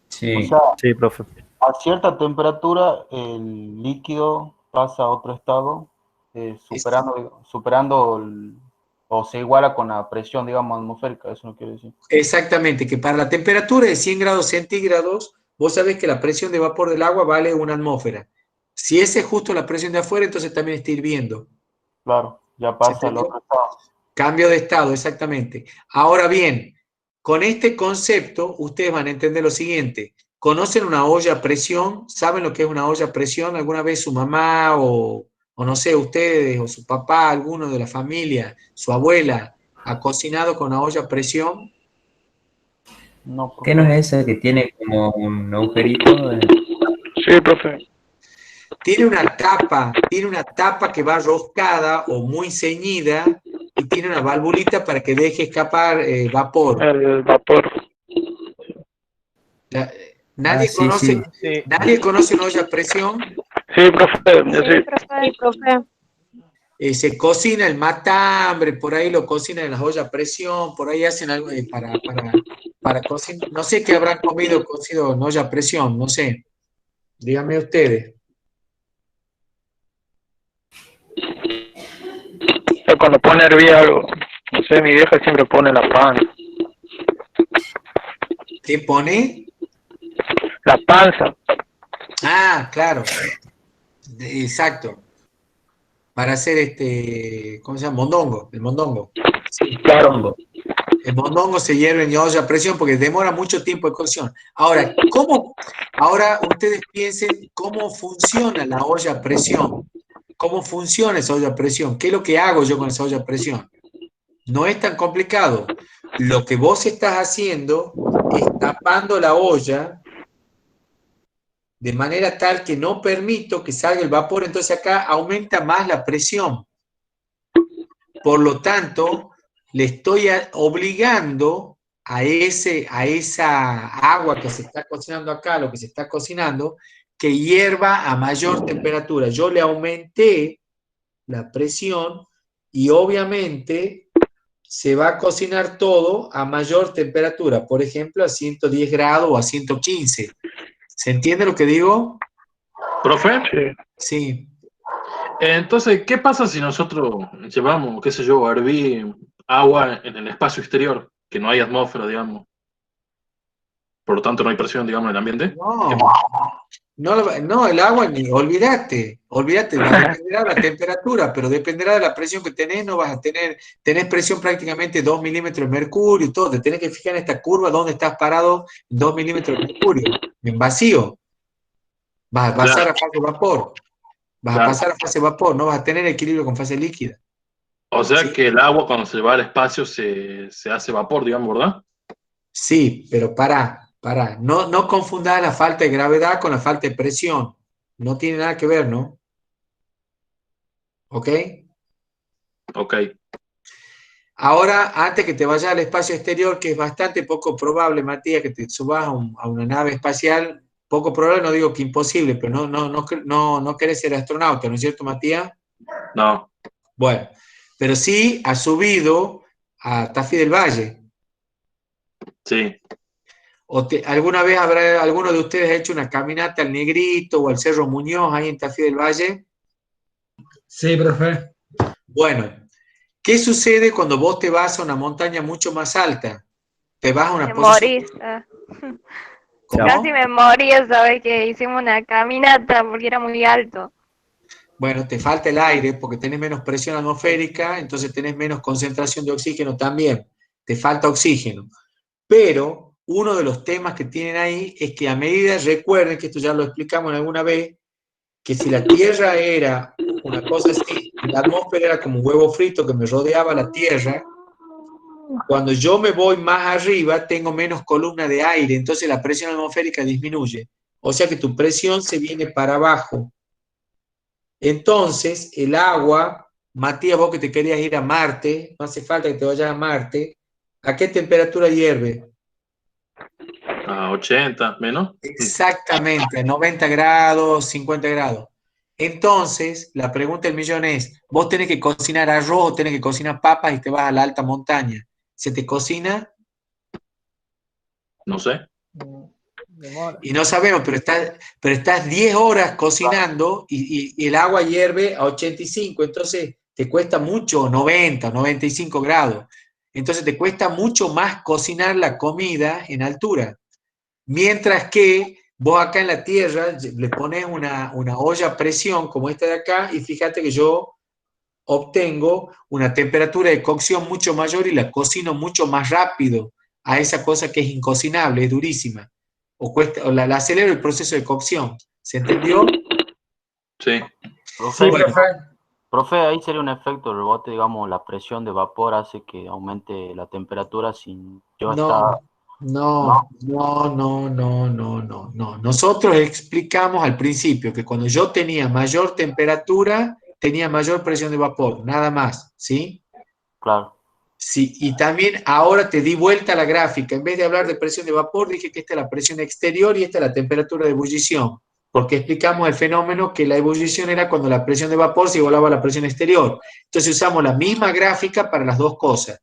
Sí. O sea, Sí, profe. a cierta temperatura el líquido pasa a otro estado, superando o se iguala con la presión, digamos, atmosférica, eso no quiere decir. Exactamente, que para la temperatura de 100 grados centígrados, vos sabés que la presión de vapor del agua vale una atmósfera. Si esa es justo la presión de afuera, entonces también está hirviendo. Claro, ya pasa al otro estado. Cambio de estado, exactamente. Ahora bien, con este concepto, ustedes van a entender lo siguiente. ¿Conocen una olla a presión? ¿Saben lo que es una olla a presión? ¿Alguna vez su mamá o no sé, ustedes o su papá, alguno de la familia, su abuela, ha cocinado con una olla a presión? No, ¿Qué no es esa que tiene como un agujerito? Sí, profe. Tiene una tapa que va roscada o muy ceñida y tiene una valvulita para que deje escapar vapor. El vapor. ¿Nadie, sí, conoce, sí. ¿Nadie conoce una olla a presión? Sí, profe. Yo sí. Sí, profe. Se cocina el matambre, por ahí lo cocinan en las ollas a presión, por ahí hacen algo para cocinar. No sé qué habrán comido cocido en olla a presión, no sé. Díganme ustedes. Cuando pone a hervir algo. sé, mi vieja siempre pone la panza. ¿Qué pone? La panza. Ah, claro. Exacto. Para hacer ¿cómo se llama? Mondongo, el mondongo. Sí. Claro. El mondongo se hierve en olla a presión porque demora mucho tiempo de cocción. Ahora, ahora ustedes piensen cómo funciona la olla a presión. ¿Cómo funciona esa olla a presión? ¿Qué es lo que hago yo con esa olla a presión? No es tan complicado. Lo que vos estás haciendo es tapando la olla de manera tal que no permito que salga el vapor, entonces acá aumenta más la presión. Por lo tanto, le estoy obligando a esa agua que se está cocinando acá, lo que se está cocinando, que hierva a mayor temperatura. Yo le aumenté la presión y obviamente se va a cocinar todo a mayor temperatura, por ejemplo, a 110 grados o a 115. ¿Se entiende lo que digo? ¿Profe? Sí. Entonces, ¿qué pasa si nosotros llevamos, qué sé yo, a hervir agua en el espacio exterior, que no hay atmósfera, digamos? Por lo tanto, no hay presión, digamos, en el ambiente. No, el agua, olvídate, dependerá de la temperatura, pero dependerá de la presión que tenés, no vas a tenés presión prácticamente 2 milímetros de mercurio y todo, te tenés que fijar en esta curva donde estás parado, 2 milímetros de mercurio, en vacío, vas a pasar a fase vapor, vas a pasar a fase vapor, no vas a tener equilibrio con fase líquida. O sea que el agua cuando se va al espacio se hace vapor, digamos, ¿verdad? Sí, pero pará. No confundas la falta de gravedad con la falta de presión. No tiene nada que ver, ¿no? ¿Ok? Ok. Ahora, antes que te vayas al espacio exterior, que es bastante poco probable, Matías, que te subas a una nave espacial, poco probable, no digo que imposible, pero no querés ser astronauta, ¿no es cierto, Matías? No. Bueno, pero sí has subido a Tafí del Valle. Sí. ¿Alguna vez habrá alguno de ustedes hecho una caminata al Negrito o al Cerro Muñoz ahí en Tafí del Valle? Sí, profe. Bueno, ¿qué sucede cuando vos te vas a una montaña mucho más alta? Te vas a una Me posición... morís. ¿Cómo? Casi me morí esa vez que hicimos una caminata porque era muy alto. Bueno, te falta el aire porque tenés menos presión atmosférica, entonces tenés menos concentración de oxígeno también. Te falta oxígeno. Pero uno de los temas que tienen ahí es que a medida, recuerden que esto ya lo explicamos alguna vez, que si la Tierra era una cosa así, la atmósfera era como un huevo frito que me rodeaba la Tierra, cuando yo me voy más arriba tengo menos columna de aire, entonces la presión atmosférica disminuye. O sea que tu presión se viene para abajo. Entonces, el agua, Matías, vos que te querías ir a Marte, no hace falta que te vayas a Marte, ¿a qué temperatura hierve? A 80, menos. Exactamente, a 90 grados, 50 grados. Entonces, la pregunta del millón es, vos tenés que cocinar arroz o tenés que cocinar papas y te vas a la alta montaña. ¿Se te cocina? No sé. Y no sabemos, pero estás 10 horas cocinando y el agua hierve a 85, entonces te cuesta mucho, 90, 95 grados. Entonces te cuesta mucho más cocinar la comida en altura. Mientras que vos acá en la tierra le pones una olla a presión como esta de acá y fíjate que yo obtengo una temperatura de cocción mucho mayor y la cocino mucho más rápido a esa cosa que es incocinable, es durísima. O la acelero el proceso de cocción. ¿Se entendió? Sí. Profe, Bueno. profe, ahí sería un efecto rebote, digamos, la presión de vapor hace que aumente la temperatura sin yo estar... No. Nosotros explicamos al principio que cuando yo tenía mayor temperatura, tenía mayor presión de vapor, nada más, ¿sí? Claro. Sí, y también ahora te di vuelta a la gráfica. En vez de hablar de presión de vapor, dije que esta es la presión exterior y esta es la temperatura de ebullición, porque explicamos el fenómeno que la ebullición era cuando la presión de vapor se igualaba a la presión exterior. Entonces usamos la misma gráfica para las dos cosas.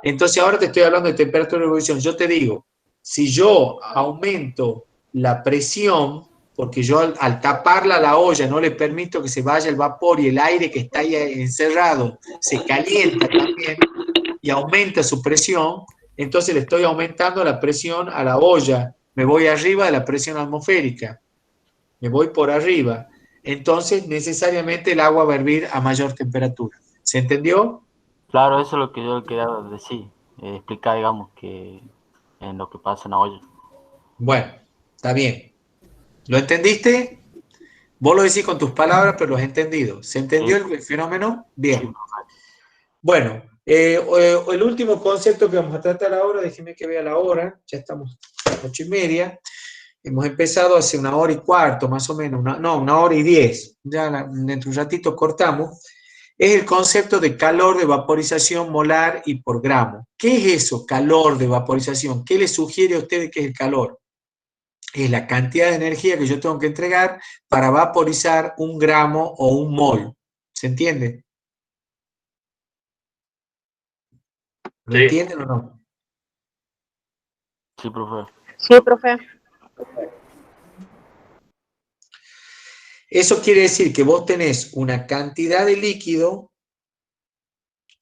Entonces ahora te estoy hablando de temperatura de ebullición. Yo te digo, si yo aumento la presión, porque yo al taparla a la olla no le permito que se vaya el vapor y el aire que está ahí encerrado se calienta también, y aumenta su presión, entonces le estoy aumentando la presión a la olla. Me voy arriba de la presión atmosférica. Me voy por arriba. Entonces, necesariamente el agua va a hervir a mayor temperatura. ¿Se entendió? Claro, eso es lo que yo quería decir, explicar, digamos, que en lo que pasa en la olla. Bueno, está bien. ¿Lo entendiste? Vos lo decís con tus palabras, pero lo has entendido. ¿Se entendió el fenómeno? Bien. Bueno, el último concepto que vamos a tratar ahora, déjenme que vea la hora, ya estamos a 8:30. Hemos empezado hace 1 hora y cuarto, más o menos, 1 hora y 10. Ya dentro de un ratito cortamos. Es el concepto de calor de vaporización molar y por gramo. ¿Qué es eso, calor de vaporización? ¿Qué le sugiere a ustedes que es el calor? Es la cantidad de energía que yo tengo que entregar para vaporizar 1 gramo o 1 mol. ¿Se entiende? ¿Lo entienden o no? Sí, profe. Sí, profe. Eso quiere decir que vos tenés una cantidad de líquido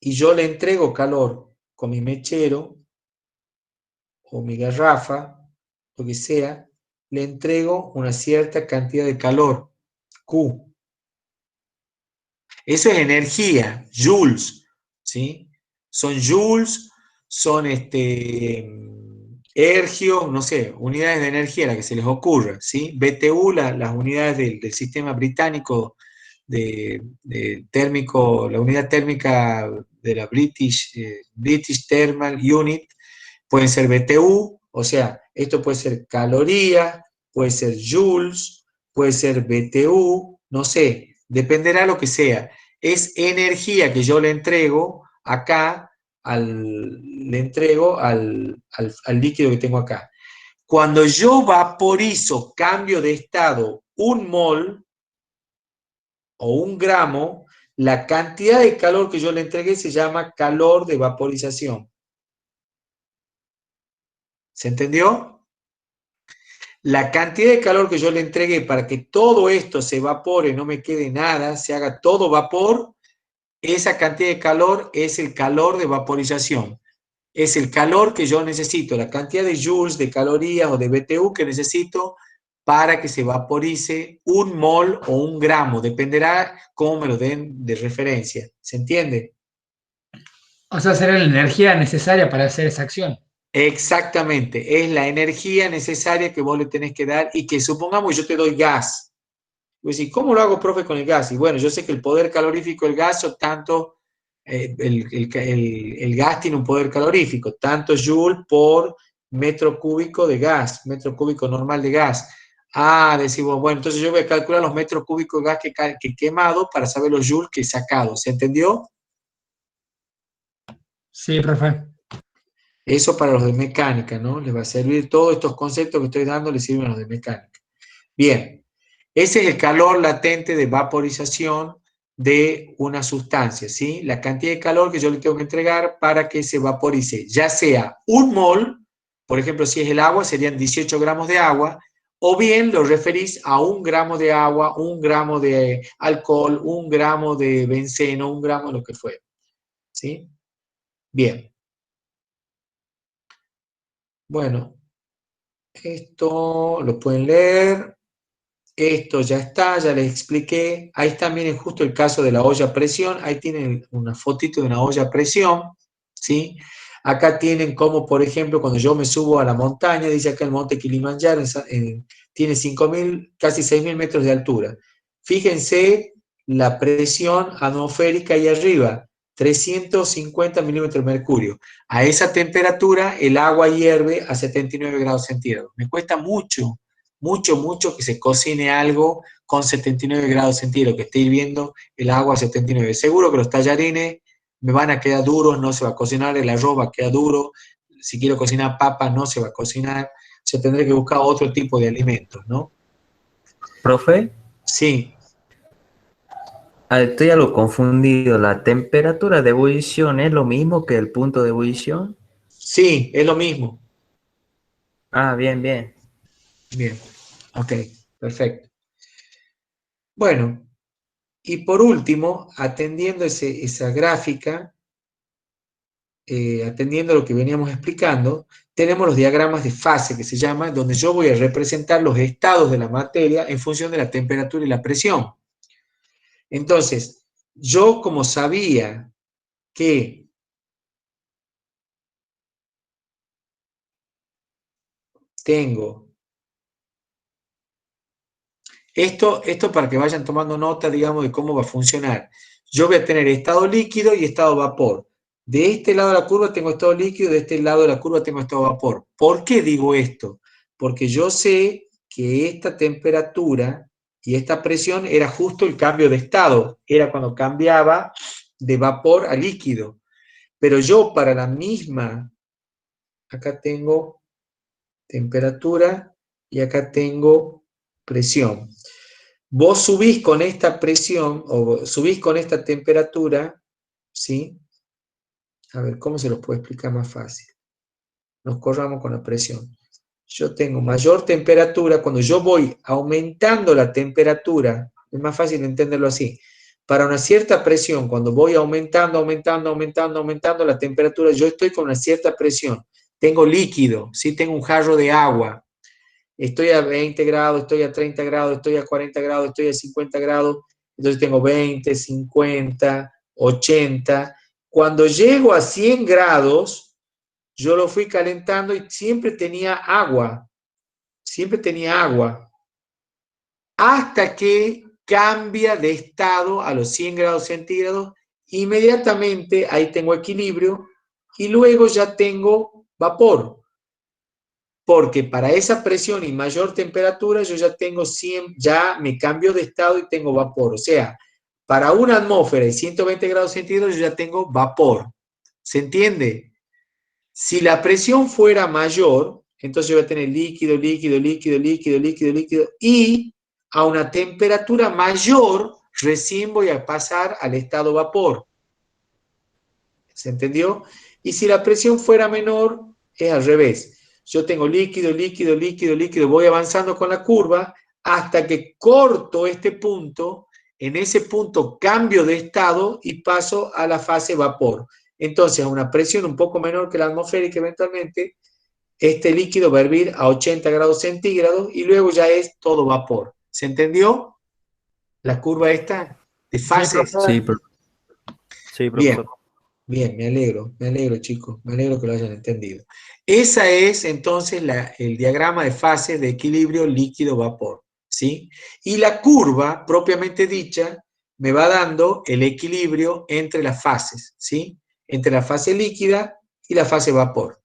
y yo le entrego calor con mi mechero o mi garrafa, lo que sea, le entrego una cierta cantidad de calor, Q. Eso es energía, joules, ¿sí? Son joules, son ergios, no sé, unidades de energía, la que se les ocurra, ¿sí? BTU, las unidades del sistema británico de térmico, la unidad térmica de la British Thermal Unit, pueden ser BTU, o sea, esto puede ser caloría, puede ser joules, puede ser BTU, no sé, dependerá lo que sea. Es energía que yo le entrego acá, le entrego al líquido que tengo acá. Cuando yo vaporizo, cambio de estado 1 mol o 1 gramo, la cantidad de calor que yo le entregué se llama calor de vaporización. ¿Se entendió? La cantidad de calor que yo le entregué para que todo esto se evapore, no me quede nada, se haga todo vapor, esa cantidad de calor es el calor de vaporización. Es el calor que yo necesito, la cantidad de joules, de calorías o de BTU que necesito para que se vaporice 1 mol o 1 gramo. Dependerá cómo me lo den de referencia. ¿Se entiende? O sea, será la energía necesaria para hacer esa acción. Exactamente, es la energía necesaria que vos le tenés que dar y que supongamos yo te doy gas. Vos decís, ¿cómo lo hago, profe, con el gas? Y bueno, yo sé que el poder calorífico del gas o tanto, el gas tiene un poder calorífico, tanto joule por metro cúbico de gas, metro cúbico normal de gas. Ah, decimos, bueno, entonces yo voy a calcular los metros cúbicos de gas que he quemado para saber los joules que he sacado. ¿Se entendió? Sí, profe. Eso para los de mecánica, ¿no? Les va a servir, todos estos conceptos que estoy dando les sirven a los de mecánica. Bien, ese es el calor latente de vaporización de una sustancia, ¿sí? La cantidad de calor que yo le tengo que entregar para que se vaporice, ya sea 1 mol, por ejemplo, si es el agua, serían 18 gramos de agua, o bien lo referís a 1 gramo de agua, 1 gramo de alcohol, 1 gramo de benceno, 1 gramo de lo que fuera, ¿sí? Bien. Bueno, esto lo pueden leer. Esto ya está, ya les expliqué. Ahí también es justo el caso de la olla a presión. Ahí tienen una fotito de una olla a presión, ¿sí? Acá tienen como, por ejemplo, cuando yo me subo a la montaña, dice acá el monte Kilimanjaro, tiene 5.000, casi 6.000 metros de altura. Fíjense la presión atmosférica ahí arriba, 350 milímetros de mercurio. A esa temperatura el agua hierve a 79 grados centígrados. Me cuesta mucho que se cocine algo con 79 grados centígrados, que esté hirviendo el agua a 79. Seguro que los tallarines me van a quedar duros, no se va a cocinar, el arroz va a quedar duro, si quiero cocinar papa no se va a cocinar, se tendré que buscar otro tipo de alimentos, ¿no? Profe, Sí, estoy algo confundido. ¿La temperatura de ebullición es lo mismo que el punto de ebullición? sí, es lo mismo. Ah, bien, bien. Bien, ok, perfecto. Bueno, y por último, atendiendo esa gráfica, atendiendo a lo que veníamos explicando, tenemos los diagramas de fase, que se llama, donde yo voy a representar los estados de la materia en función de la temperatura y la presión. Entonces, yo como sabía que tengo esto para que vayan tomando nota, digamos, de cómo va a funcionar. Yo voy a tener estado líquido y estado vapor. De este lado de la curva tengo estado líquido, de este lado de la curva tengo estado vapor. ¿Por qué digo esto? Porque yo sé que esta temperatura y esta presión era justo el cambio de estado. Era cuando cambiaba de vapor a líquido. Pero yo para la misma, acá tengo temperatura y acá tengo presión. Vos subís con esta presión o subís con esta temperatura, ¿sí? A ver, ¿cómo se los puedo explicar más fácil? Nos corramos con la presión. Yo tengo mayor temperatura, cuando yo voy aumentando la temperatura, es más fácil entenderlo así. Para una cierta presión, cuando voy aumentando la temperatura, yo estoy con una cierta presión. Tengo líquido, ¿sí? Tengo un jarro de agua. Estoy a 20 grados, estoy a 30 grados, estoy a 40 grados, estoy a 50 grados, entonces tengo 20, 50, 80. Cuando llego a 100 grados, yo lo fui calentando y siempre tenía agua, hasta que cambia de estado a los 100 grados centígrados, inmediatamente ahí tengo equilibrio y luego ya tengo vapor. Porque para esa presión y mayor temperatura yo ya tengo 100, ya me cambio de estado y tengo vapor. O sea, para una atmósfera y 120 grados centígrados yo ya tengo vapor. ¿Se entiende? Si la presión fuera mayor, entonces yo voy a tener líquido, líquido, líquido, líquido, líquido, líquido, y a una temperatura mayor recién voy a pasar al estado vapor. ¿Se entendió? Y si la presión fuera menor, es al revés. Yo tengo líquido, líquido, líquido, líquido, voy avanzando con la curva hasta que corto este punto, en ese punto cambio de estado y paso a la fase vapor. Entonces, a una presión un poco menor que la atmosférica eventualmente, este líquido va a hervir a 80 grados centígrados y luego ya es todo vapor. ¿Se entendió? La curva esta de fases. Sí, profesor. Bien. Bien, me alegro chicos, me alegro que lo hayan entendido. Esa es entonces el diagrama de fases de equilibrio líquido-vapor, ¿sí? Y la curva, propiamente dicha, me va dando el equilibrio entre las fases, ¿sí? Entre la fase líquida y la fase vapor.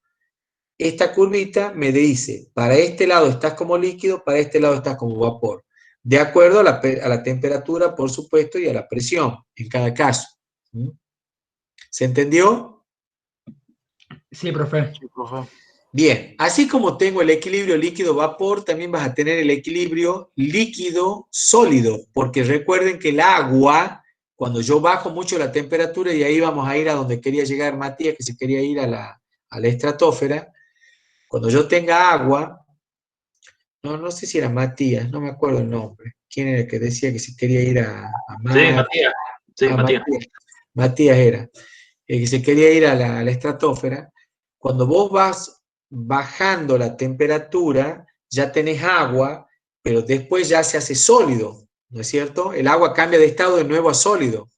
Esta curvita me dice, para este lado estás como líquido, para este lado estás como vapor. De acuerdo a la temperatura, por supuesto, y a la presión, en cada caso. ¿Mm? ¿Se entendió? Sí, profe. Bien, así como tengo el equilibrio líquido-vapor, también vas a tener el equilibrio líquido-sólido, porque recuerden que el agua, cuando yo bajo mucho la temperatura, y ahí vamos a ir a donde quería llegar Matías, que se quería ir a la estratosfera, cuando yo tenga agua, no sé si era Matías, no me acuerdo el nombre, quién era el que decía que se quería ir a Sí, Matías. Sí, Matías. Matías era. Que se quería ir a la estratosfera, cuando vos vas bajando la temperatura, ya tenés agua, pero después ya se hace sólido, ¿no es cierto? El agua cambia de estado de nuevo a sólido.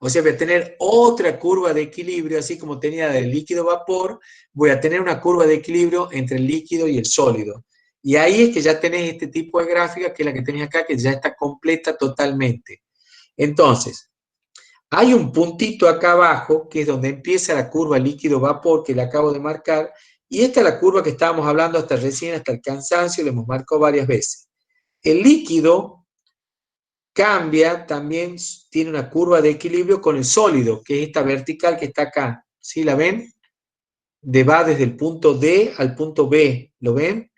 O sea, voy a tener otra curva de equilibrio, así como tenía del líquido-vapor, voy a tener una curva de equilibrio entre el líquido y el sólido. Y ahí es que ya tenés este tipo de gráfica, que es la que tenés acá, que ya está completa totalmente. Entonces, hay un puntito acá abajo, que es donde empieza la curva líquido-vapor, que le acabo de marcar, y esta es la curva que estábamos hablando hasta recién, hasta el cansancio, le hemos marcado varias veces. El líquido cambia, también tiene una curva de equilibrio con el sólido, que es esta vertical que está acá. ¿Sí la ven? Va desde el punto D al punto B. ¿Lo ven?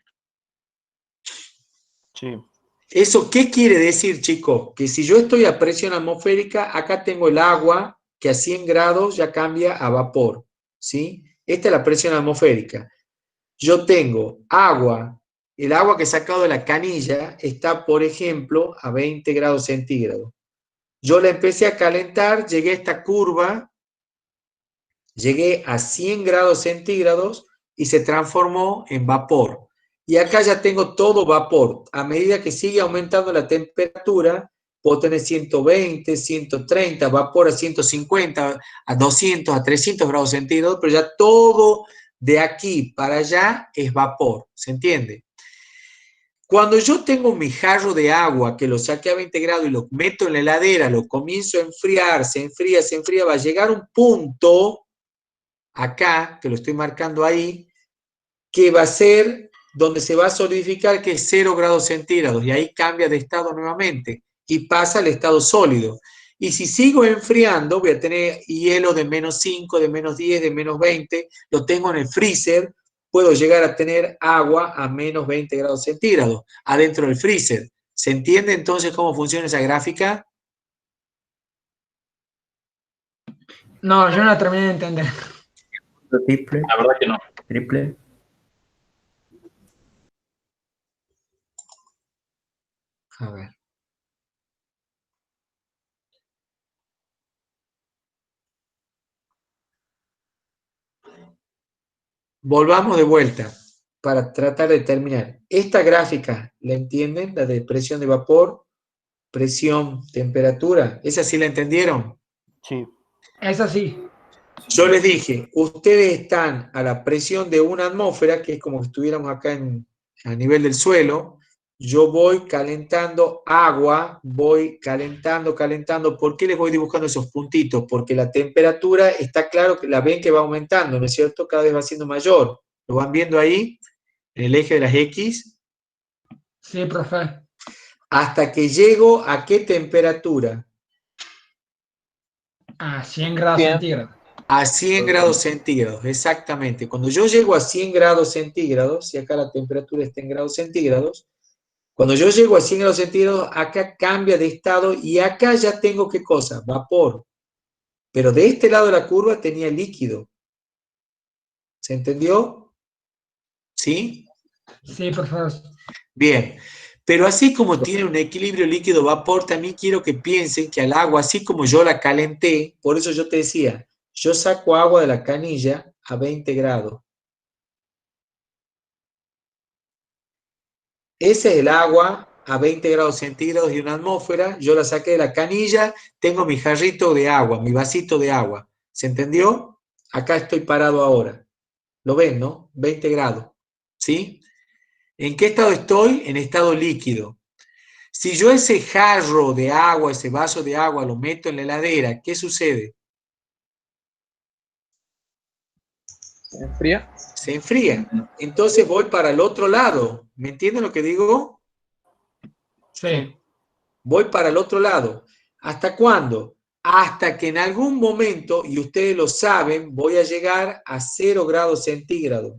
Sí. ¿Eso qué quiere decir, chicos? Que si yo estoy a presión atmosférica, acá tengo el agua que a 100 grados ya cambia a vapor, ¿sí? Esta es la presión atmosférica. Yo tengo agua, el agua que he sacado de la canilla está, por ejemplo, a 20 grados centígrados. Yo la empecé a calentar, llegué a esta curva Llegué a 100 grados centígrados y se transformó en vapor. Y acá ya tengo todo vapor. A medida que sigue aumentando la temperatura, puedo tener 120, 130, vapor a 150, a 200, a 300 grados centígrados, pero ya todo de aquí para allá es vapor. ¿Se entiende? Cuando yo tengo mi jarro de agua, que lo saqué a 20 grados y lo meto en la heladera, lo comienzo a enfriar, se enfría, va a llegar un punto, acá, que lo estoy marcando ahí, que va a ser donde se va a solidificar, que es 0 grados centígrados, y ahí cambia de estado nuevamente, y pasa al estado sólido. Y si sigo enfriando, voy a tener hielo de menos 5, de menos 10, de menos 20, lo tengo en el freezer, puedo llegar a tener agua a menos 20 grados centígrados adentro del freezer. ¿Se entiende entonces cómo funciona esa gráfica? No, yo no la terminé de entender. Triple. La verdad que no. Triple. A ver. Volvamos de vuelta para tratar de terminar. Esta gráfica, ¿la entienden? La de presión de vapor, presión, temperatura. ¿Esa sí la entendieron? Sí. Es así. Yo les dije, ustedes están a la presión de una atmósfera, que es como si estuviéramos acá a nivel del suelo. Yo voy calentando agua, voy calentando. ¿Por qué les voy dibujando esos puntitos? Porque la temperatura está claro que la ven que va aumentando, ¿no es cierto? Cada vez va siendo mayor. ¿Lo van viendo ahí? En el eje de las X. Sí, profe. Hasta que llego a qué temperatura. A 100 grados centígrados. A 100 grados centígrados, exactamente. Cuando yo llego a 100 grados centígrados, y acá la temperatura está en grados centígrados, cuando yo llego a 100 grados centígrados, acá cambia de estado y acá ya tengo ¿qué cosa? Vapor. Pero de este lado de la curva tenía líquido. ¿Se entendió? ¿Sí? Sí, por favor. Bien. Pero así como tiene un equilibrio líquido-vapor, también quiero que piensen que al agua, así como yo la calenté, por eso yo te decía, yo saco agua de la canilla a 20 grados. Ese es el agua a 20 grados centígrados y una atmósfera. Yo la saqué de la canilla, tengo mi jarrito de agua, mi vasito de agua. ¿Se entendió? Acá estoy parado ahora. ¿Lo ven, no? 20 grados. ¿Sí? ¿En qué estado estoy? En estado líquido. Si yo ese jarro de agua, ese vaso de agua, lo meto en la heladera, ¿qué sucede? ¿Se enfría? Se enfría. Entonces voy para el otro lado. ¿Me entienden lo que digo? Sí. Voy para el otro lado. ¿Hasta cuándo? Hasta que en algún momento, y ustedes lo saben, voy a llegar a 0 grados centígrados.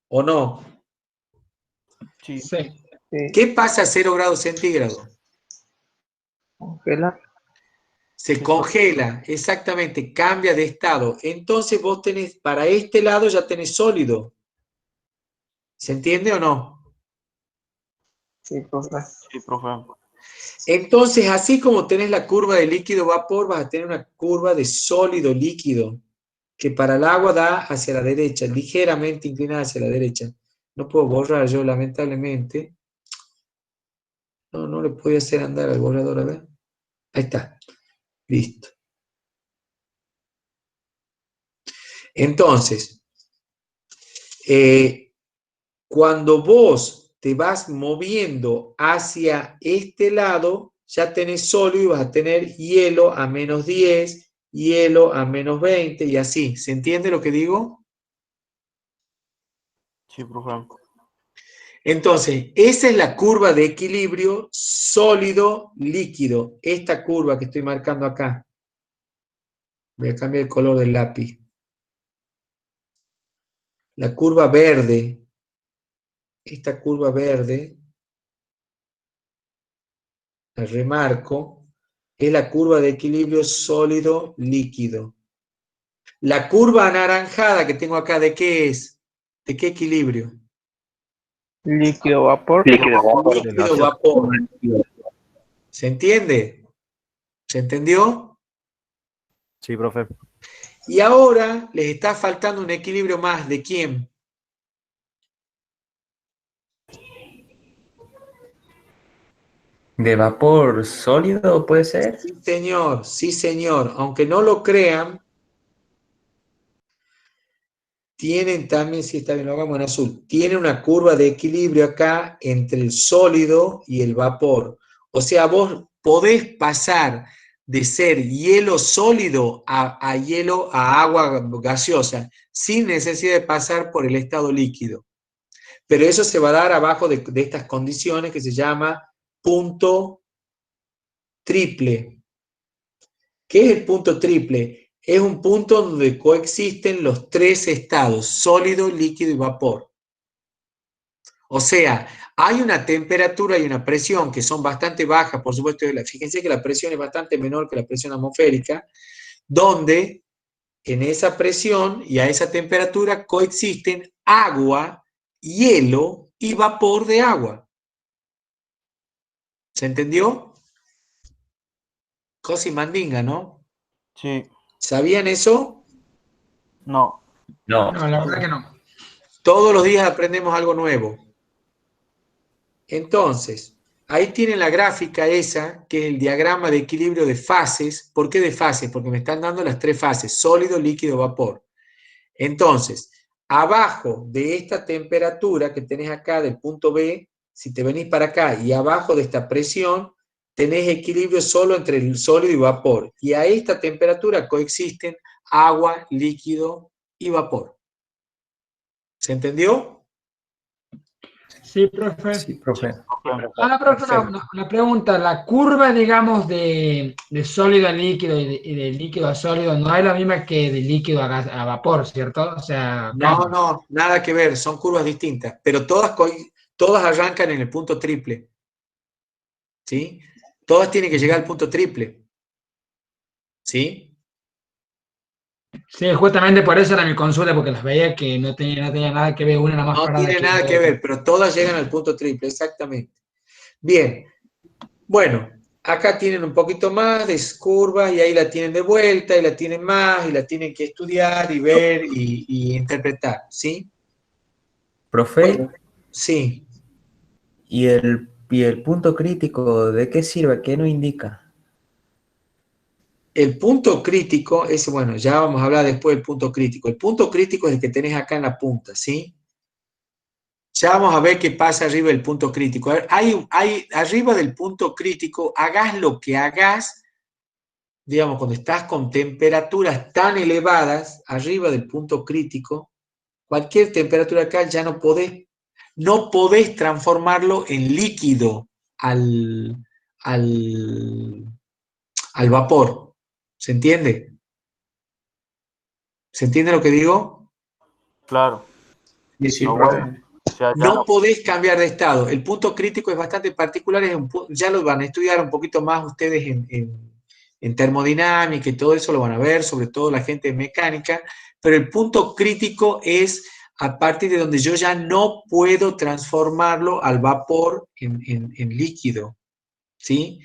¿O no? Sí. ¿Qué pasa a 0 grados centígrados? Congela. Se congela, exactamente, cambia de estado. Entonces vos tenés, para este lado ya tenés sólido. ¿Se entiende o no? Sí, profe. Sí, profe. Entonces, así como tenés la curva de líquido-vapor, vas a tener una curva de sólido-líquido, que para el agua da hacia la derecha, ligeramente inclinada hacia la derecha. No puedo borrar yo, lamentablemente. No le puedo hacer andar al borrador, a ver. Ahí está. Listo. Entonces, cuando vos te vas moviendo hacia este lado, ya tenés sólido y vas a tener hielo a menos 10, hielo a menos 20 y así. ¿Se entiende lo que digo? Sí, profe. Entonces, esa es la curva de equilibrio sólido-líquido. Esta curva que estoy marcando acá. Voy a cambiar el color del lápiz. La curva verde. Esta curva verde, la remarco, es la curva de equilibrio sólido-líquido. La curva anaranjada que tengo acá, ¿de qué es? ¿De qué equilibrio? Líquido vapor. Líquido vapor. ¿Se entiende? ¿Se entendió? Sí, profe. Y ahora les está faltando un equilibrio más. ¿De quién? ¿De vapor sólido puede ser? Sí, señor, sí, señor. Aunque no lo crean, tienen también, si está bien, lo hagamos en azul, tiene una curva de equilibrio acá entre el sólido y el vapor. O sea, vos podés pasar de ser hielo sólido a hielo, a agua gaseosa, sin necesidad de pasar por el estado líquido. Pero eso se va a dar abajo de estas condiciones que se llama punto triple. ¿Qué es el punto triple? Es un punto donde coexisten los tres estados, sólido, líquido y vapor. O sea, hay una temperatura y una presión que son bastante bajas, por supuesto, fíjense que la presión es bastante menor que la presión atmosférica, donde en esa presión y a esa temperatura coexisten agua, hielo y vapor de agua. ¿Se entendió? Cosa y mandinga, ¿no? Sí. ¿Sabían eso? No. No. No, la verdad que no. Todos los días aprendemos algo nuevo. Entonces, ahí tienen la gráfica esa, que es el diagrama de equilibrio de fases. ¿Por qué de fases? Porque me están dando las tres fases, sólido, líquido, vapor. Entonces, abajo de esta temperatura que tenés acá del punto B, si te venís para acá y abajo de esta presión, tenés equilibrio solo entre el sólido y vapor. Y a esta temperatura coexisten agua, líquido y vapor. ¿Se entendió? Sí, profe. Sí, profe. Ahora, profe, una pregunta. La curva, digamos, de sólido a líquido y de líquido a sólido no es la misma que de líquido a vapor, ¿cierto? O sea, No, no, nada que ver, son curvas distintas, pero todas arrancan en el punto triple. ¿Sí? Todas tienen que llegar al punto triple. ¿Sí? sí, justamente por eso era mi consulta, porque las veía que no tenía nada que ver, una nada más No parada tiene que nada la que otra. ver, pero todas llegan al punto triple, exactamente. Bien, bueno, acá tienen un poquito más de curvas y ahí la tienen de vuelta y la tienen más y la tienen que estudiar y ver y interpretar, ¿sí? Profe, Bueno, sí. ¿y el punto crítico de qué sirve? ¿Qué nos indica? El punto crítico es, bueno, ya vamos a hablar después del punto crítico. El punto crítico es el que tenés acá en la punta, ¿sí? Ya vamos a ver qué pasa arriba del punto crítico. Arriba del punto crítico, hagas lo que hagas, digamos, cuando estás con temperaturas tan elevadas, arriba del punto crítico, cualquier temperatura acá ya no podés transformarlo en líquido al vapor. ¿Se entiende? ¿Se entiende lo que digo? Claro. Sí, No, profe. bueno. O sea, ya No no. podés cambiar de estado. El punto crítico es bastante particular, ya lo van a estudiar un poquito más ustedes en termodinámica y todo eso lo van a ver, sobre todo la gente de mecánica, pero el punto crítico es a partir de donde yo ya no puedo transformarlo al vapor en líquido, ¿sí?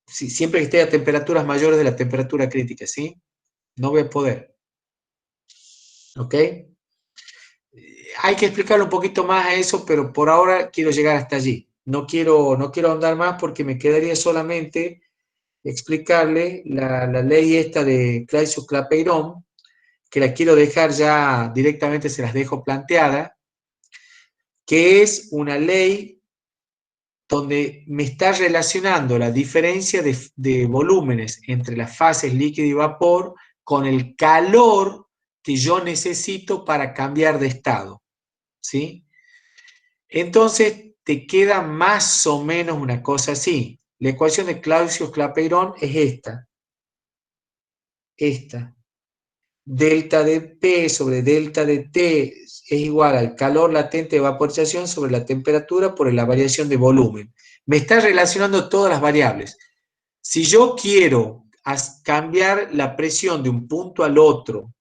Siempre que esté a temperaturas mayores de la temperatura crítica, ¿sí? No voy a poder. ¿Ok? Hay que explicarle un poquito más a eso, pero por ahora quiero llegar hasta allí. No quiero ahondar más porque me quedaría solamente explicarle la ley esta de Clapeyron, que la quiero dejar ya directamente, se las dejo planteada, que es una ley donde me está relacionando la diferencia de volúmenes entre las fases líquido y vapor con el calor que yo necesito para cambiar de estado. ¿Sí? Entonces te queda más o menos una cosa así. La ecuación de Clausius-Clapeyron es esta. Esta. Delta de P sobre delta de T es igual al calor latente de vaporización sobre la temperatura por la variación de volumen. Me está relacionando todas las variables. Si yo quiero cambiar la presión de un punto al otro,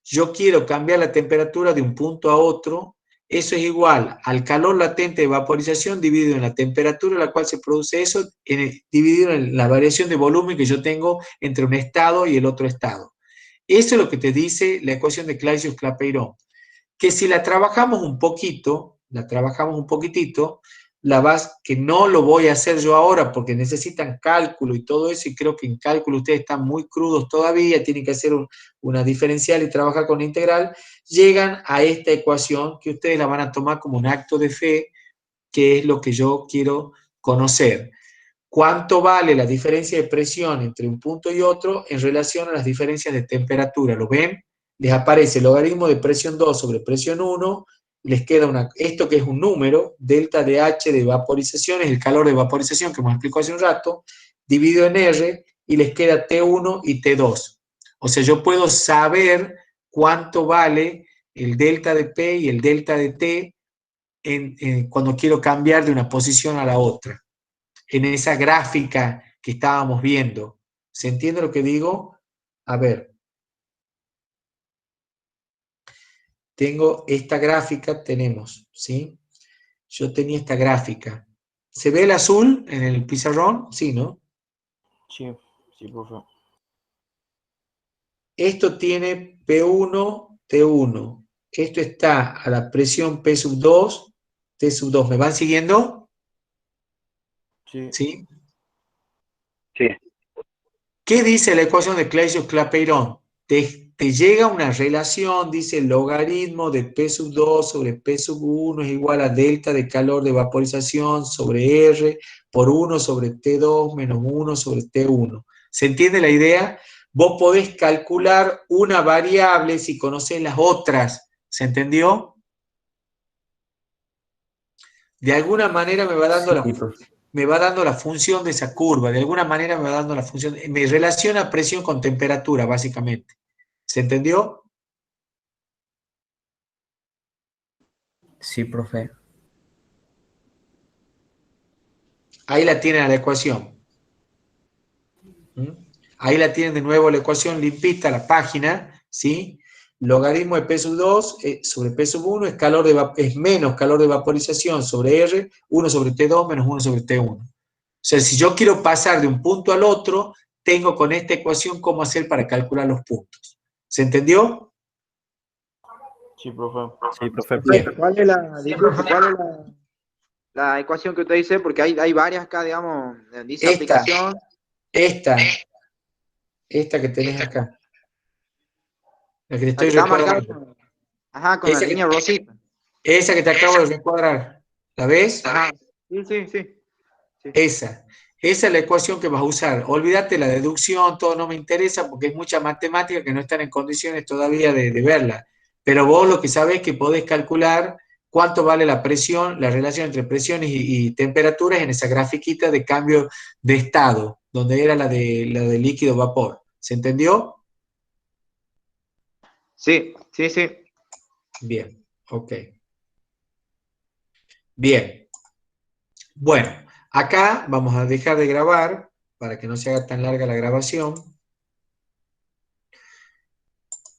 yo quiero cambiar la temperatura de un punto a otro, eso es igual al calor latente de vaporización dividido en la temperatura a la cual se produce eso, dividido en la variación de volumen que yo tengo entre un estado y el otro estado. Eso es lo que te dice la ecuación de Clapeyron. Que si la trabajamos un poquito, que no lo voy a hacer yo ahora porque necesitan cálculo y todo eso, y creo que en cálculo ustedes están muy crudos todavía, tienen que hacer una diferencial y trabajar con integral, llegan a esta ecuación que ustedes la van a tomar como un acto de fe, que es lo que yo quiero conocer. ¿Cuánto vale la diferencia de presión entre un punto y otro en relación a las diferencias de temperatura? ¿Lo ven? Les aparece el logaritmo de presión 2 sobre presión 1, les queda esto que es un número, delta de H de vaporización, es el calor de vaporización que me explicó hace un rato, dividido en R, y les queda T1 y T2. O sea, yo puedo saber cuánto vale el delta de P y el delta de T cuando quiero cambiar de una posición a la otra. En esa gráfica que estábamos viendo. ¿Se entiende lo que digo? A ver. Tengo esta gráfica, ¿sí? Yo tenía esta gráfica. ¿Se ve el azul en el pizarrón? Sí, ¿no? Sí, sí, profe. Esto tiene P1, T1. Esto está a la presión P sub 2, T sub 2. ¿Me van siguiendo? Sí. ¿Sí? Sí. ¿Qué dice la ecuación de Clapeyron? Te llega una relación, dice el logaritmo de P sub 2 sobre P sub 1 es igual a delta de calor de vaporización sobre R por 1 sobre T2 menos 1 sobre T1. ¿Se entiende la idea? Vos podés calcular una variable si conocés las otras. ¿Se entendió? De alguna manera me va dando la función de esa curva, de alguna manera me va dando la función, me relaciona presión con temperatura, básicamente. ¿Se entendió? Sí, profe. Ahí la tienen a la ecuación. Ahí la tienen de nuevo la ecuación limpita, la página, ¿sí? Logaritmo de P sub 2 sobre P sub 1 es menos calor de vaporización sobre R, 1 sobre T2 menos 1 sobre T1. O sea, si yo quiero pasar de un punto al otro, tengo con esta ecuación cómo hacer para calcular los puntos. ¿Se entendió? Sí, profe. Sí, profe. Bien. ¿Cuál es la ecuación que usted dice? Porque hay varias acá, digamos, dice aplicación. Esta que tenés acá. La que te estoy está marcada recuadrando. con la línea rosita. Esa que te acabo de recuadrar. ¿La ves? Ajá. Sí. Esa es la ecuación que vas a usar. Olvídate la deducción, todo no me interesa porque es mucha matemática que no están en condiciones todavía de verla. Pero vos lo que sabés es que podés calcular cuánto vale la presión, la relación entre presiones y temperaturas en esa grafiquita de cambio de estado, donde era la de líquido-vapor. ¿Se entendió? Sí. Bien, ok. Bien. Bueno, acá vamos a dejar de grabar para que no se haga tan larga la grabación.